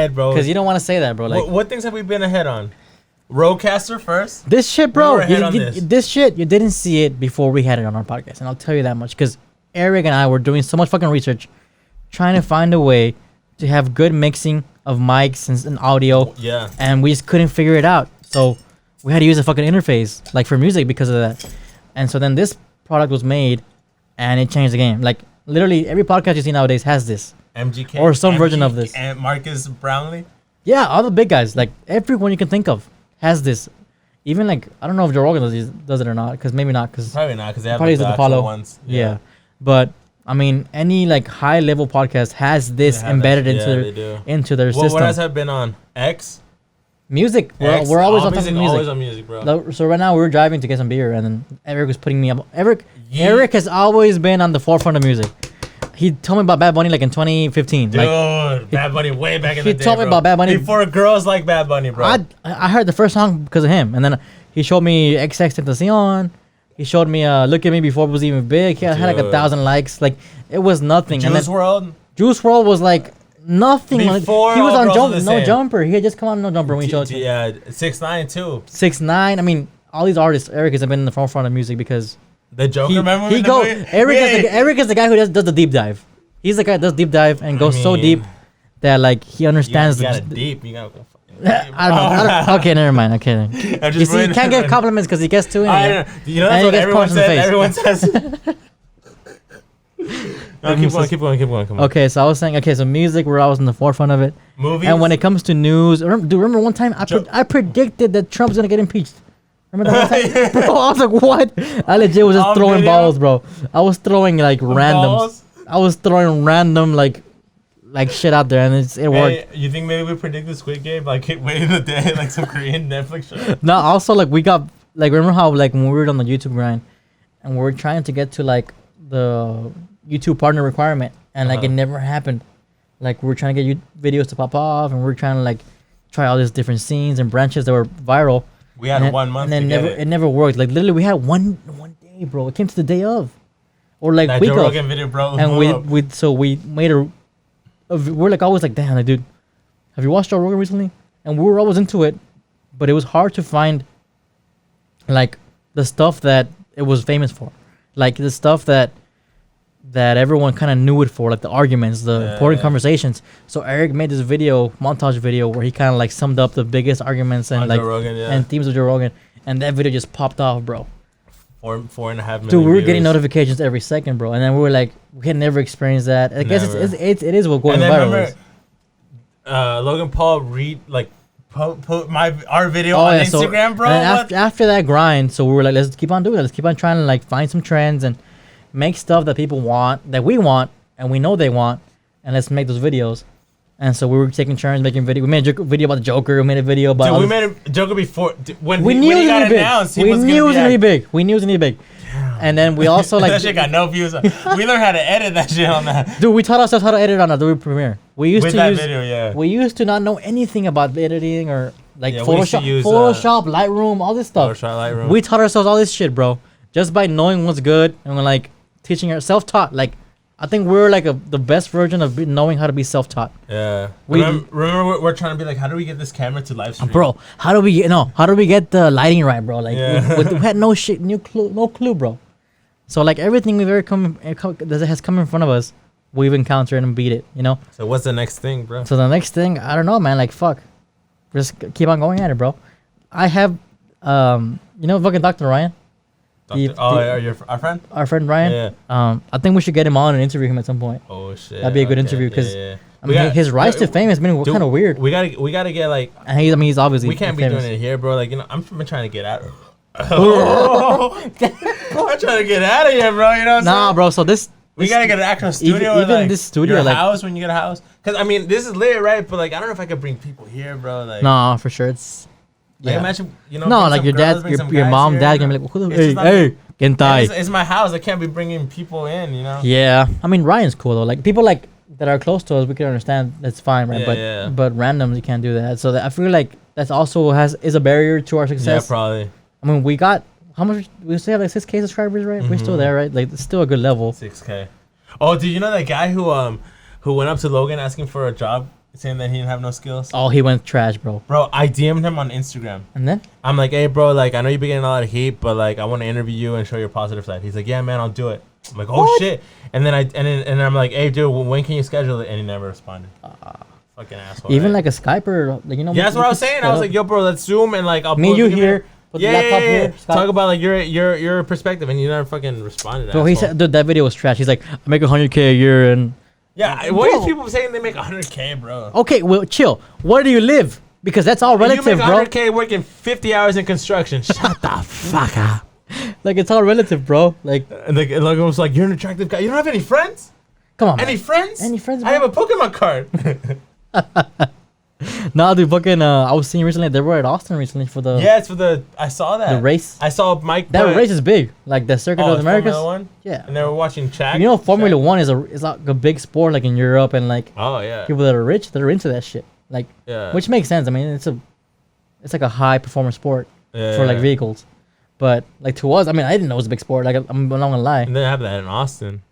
because you don't want to say that, bro. Like, what things have we been ahead on? Roadcaster first. This shit, bro. This shit, you didn't see it before we had it on our podcast, and I'll tell you that much because Eric and I were doing so much fucking research, trying to find a way to have good mixing of mics and audio. Yeah. And we just couldn't figure it out, so we had to use a fucking interface like for music because of that. And so then this product was made, and it changed the game. Like literally every podcast you see nowadays has this. MGK or some version of this. And Marcus Brownlee. Yeah, all the big guys, like everyone you can think of has this. Even like I don't know if Joe Rogan does it or not, because maybe not, because probably not, because they have probably like the Apollo ones. Yeah, but I mean, any like high level podcast has this embedded into their system. What else have been on X? Music. We're always on top of music. Always on music, bro. So right now we're driving to get some beer, and then Eric was putting me up. Eric has always been on the forefront of music. He told me about Bad Bunny like in 2015. Dude, Bad Bunny way back in the day. He told me about Bad Bunny before girls like Bad Bunny, bro. I heard the first song because of him, and then he showed me XXXTentacion. He showed me Look at Me before it was even big. He had like 1,000 likes. Like it was nothing. Juice WRLD. Juice WRLD was like nothing. Before he was on No Jumper. He had just come on No Jumper when he showed. Yeah, 6ix9ine too. 6ix9ine. I mean, all these artists. Eric has been in the forefront of music because. The Joker, remember? Eric is the guy who does the deep dive. He's the guy that does deep dive and goes so deep that like he understands. You got deep. You got. I don't know. Okay, never mind. Okay. You see, he can't get compliments because he gets too in. You know that's what everyone says. Everyone says. No, keep going. Come on. Okay, so I was saying, so music, we're always in the forefront of it. Movies. And when it comes to news, remember one time I predicted that Trump's gonna get impeached. Remember that one time? Bro, I was like, what? I legit was just throwing balls, bro. I was throwing like randoms. I was throwing random like like shit out there, and it worked. Hey, you think maybe we predicted Squid Game like wait in the day like some Korean Netflix show? No, also like we got like remember how like when we were on the YouTube grind, and we were trying to get to like the YouTube partner requirement, and like it never happened. Like we were trying to get videos to pop off, and we were trying to like try all these different scenes and branches that were viral. We had 1 month, and then it never worked. Like literally, we had one day, bro. It came to the day of, or like that week Joe of. Rogan video, bro. And we made we're like always like, damn, like, dude, have you watched Joe Rogan recently? And we were always into it, but it was hard to find like the stuff that it was famous for, like the stuff that everyone kind of knew it for, like the arguments, the important conversations. So Eric made this montage video where he kind of like summed up the biggest arguments and like Rogan, and themes of Joe Rogan, and that video just popped off, bro. 4.5 million. Dude, we were views. getting notifications every second, bro, and then we were like, we had never experienced that. I guess it is what going viral is. Logan Paul put our video on Instagram, bro. And after that grind, so we were like, let's keep on doing it. Let's keep on trying to like find some trends and make stuff that people want, that we want, and we know they want, and let's make those videos. And so we were taking turns making video. We made a video about the Joker. We made a video about. Dude, we made a Joker before when we he got announced. We knew it was gonna be big. We knew it was gonna be big. And then we also like that shit got no views. We learned how to edit that shit on that. Dude, we taught ourselves how to edit on Adobe Premiere. We used with to that use video, yeah. We used to not know anything about editing or like Photoshop, use, Photoshop, Lightroom, all this stuff. Photoshop, Lightroom. We taught ourselves all this shit, bro, just by knowing what's good and we're like teaching ourselves self-taught. Like I think we're like the best version of knowing how to be self-taught. Yeah. Remember we're trying to be like, how do we get this camera to live stream? Bro, how do we get the lighting right, bro? Like we had no clue, bro. So like everything that has come in front of us, we've encountered and beat it, you know? So what's the next thing, bro? So the next thing, I don't know, man. Like fuck, just keep on going at it, bro. I have, fucking Dr. Ryan. Our friend? Our friend Ryan. Yeah. I think we should get him on and interview him at some point. Oh shit. That'd be a good interview because I mean his rise to fame has been kind of weird. We gotta get like. And he's obviously. We can't be famous. doing it here, bro. Like I'm trying to get out. I'm trying to get out of here, bro. You know what I'm saying? Nah, bro. So we gotta get an actual studio. Even like, this studio, your like house when you get a house. Cause I mean, this is lit, right? But like, I don't know if I could bring people here, bro. Like, nah, for sure. It's like, imagine, no, like your dad, your mom, dad gonna be like, hey, Gentai. It's my house. I can't be bringing people in, you know. Yeah, I mean Ryan's cool though. Like people like that are close to us, we can understand. That's fine, right? But randoms, you can't do that. So I feel like that's also is a barrier to our success. Yeah, probably. I mean, we got how much? We still have like 6K subscribers, right? We're still there, right? Like it's still a good level. 6K. Oh, did you know that guy who went up to Logan asking for a job, saying that he didn't have no skills? Oh, he went trash, bro. Bro, I DM'd him on Instagram. And then? I'm like, hey, bro, like, I know you've been getting a lot of heat, but, like, I want to interview you and show your positive side. He's like, yeah, man, I'll do it. I'm like, oh, shit. And then I'm like, hey, dude, when can you schedule it? And he never responded. Fucking asshole. Even, like, a Skype or, like, you know. Yeah, that's what I was saying. I was like, yo, bro, let's Zoom and, like, I'll me, you here. Yeah. Talk about, like, your perspective, and you never fucking responded. Bro, he said, dude, that video was trash. He's like, I make 100K a year and... Yeah, what are people saying they make 100K, bro? Okay, well, chill. Where do you live? Because that's all relative, bro. You make 100K working 50 hours in construction. Shut the fuck up. Like, it's all relative, bro. Like, Logan was like, you're an attractive guy. You don't have any friends? Come on, Any friends? Any friends, bro? I have a Pokemon card. Nah, dude, fucking, I was seeing recently, they were at Austin recently for the... Yeah, it's for the... I saw that. The race. I saw Mike... That race is big. Like, the Circuit of the Americas. Formula 1? Yeah. And they were watching Shaq. You know, Formula 1 is like a big sport, like, in Europe, and, like... Oh, yeah. People that are rich, they're into that shit. Like, yeah. Which makes sense. I mean, it's like a high-performance sport for, like, vehicles. But, like, to us, I mean, I didn't know it was a big sport. Like, I'm not gonna lie. And they have that in Austin.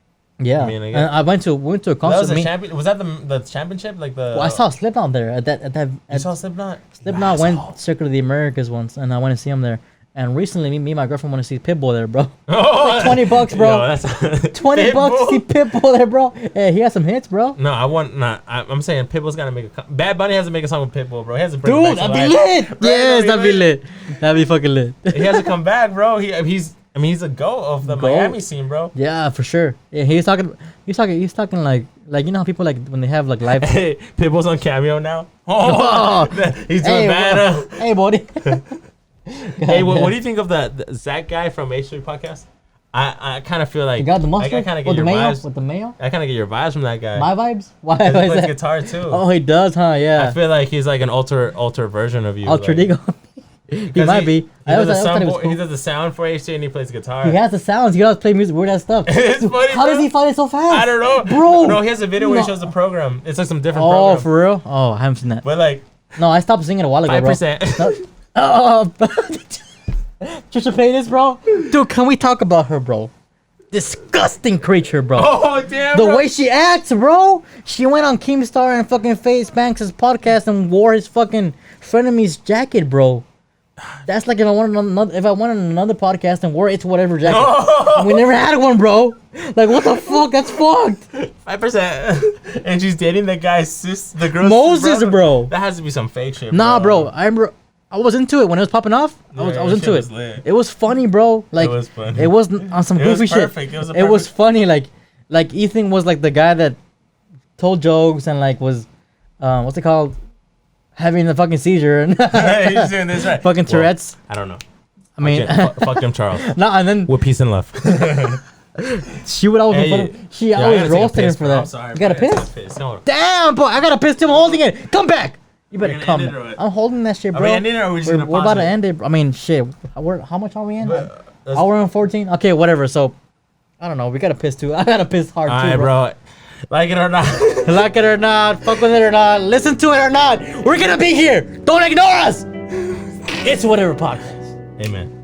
Yeah, I mean, and I went to a concert. Was that the championship? Like the? Well, I saw Slipknot there at that. You saw Slipknot? Slipknot went Circuit of the Americas once, and I went to see him there. And recently, me and my girlfriend went to see Pitbull there, bro. Oh, like $20, bro. Yo, that's $20 to see Pitbull there, bro. Hey, he has some hits, bro. No, I'm saying Pitbull's gotta make Bad Bunny has to make a song with Pitbull, bro. He has to bring Dude, that'd be lit. Yes, that'd be lit. That'd be fucking lit. He has to come back, bro. He's a GOAT of the Miami scene, bro. Yeah, for sure. Yeah, he's talking like you know how people like when they have like live. Hey, Pitbull's on Cameo now. Oh, he's doing bad. Hey, buddy. Hey, what do you think of the Zach guy from H3 podcast? I kind of feel like You got the mustard? I kind of get With your the mayo? vibes. With the mayo? I kind of get your vibes from that guy. My vibes? Why He is plays that? guitar too. Oh, he does, huh? Yeah. I feel like he's like an alter version of you. Alter like, ego. He might be. He I does, always thought it was cool. cool. He does the sound for HC and he plays guitar. He has the sounds. He always play music, weird ass stuff. It's funny, How bro. does he find it so fast? I don't know, bro. No, he has a video where he shows the program. It's like some different Oh, program. for real? Oh, I haven't seen that. But like, No, I stopped singing a while ago, 5%. bro. No. Oh, Trisha Paytas, bro. Dude, can we talk about her, bro? Disgusting creature, bro. Oh damn! The bro. way she acts, bro. She went on Keemstar and fucking Face Banks' podcast and wore his fucking frenemy's jacket, bro. That's like if I wanted another podcast and wore It's Whatever jacket. No. We never had one, bro. Like what the fuck? That's fucked. 5%. And she's dating the guy's sis, the girl's Moses, bro. That has to be some fake shit. Nah, bro. I remember I was into it when it was popping off. I was into it. Lit. It was funny, bro. Like it was funny. It was on some It was goofy perfect. shit. It was funny. Like Ethan was like the guy that told jokes and like was what's it called? Having the fucking seizure and Hey, he's doing this right. fucking Tourette's. Well, I don't know. I mean, fuck them, Charles. no, and then With peace and love. she would always make fun of, she always roasted him for that. I'm sorry, you got a bro. I piss? gotta take a piss. No. Damn, boy, I got a piss too. I'm holding it. Come back. You better gonna come. end it or what? I'm holding that shit, bro. Are we ending it or are we just gonna We're pause about to it? end it. I mean, shit. How much are we in? But, Hour and 14? Okay, whatever. So, I don't know. We got to piss too. I got to piss hard all too, right, bro. bro. Like it or not. Like it or not, fuck with it or not, listen to it or not, we're gonna be here. Don't ignore us. It's Whatever podcast. Amen.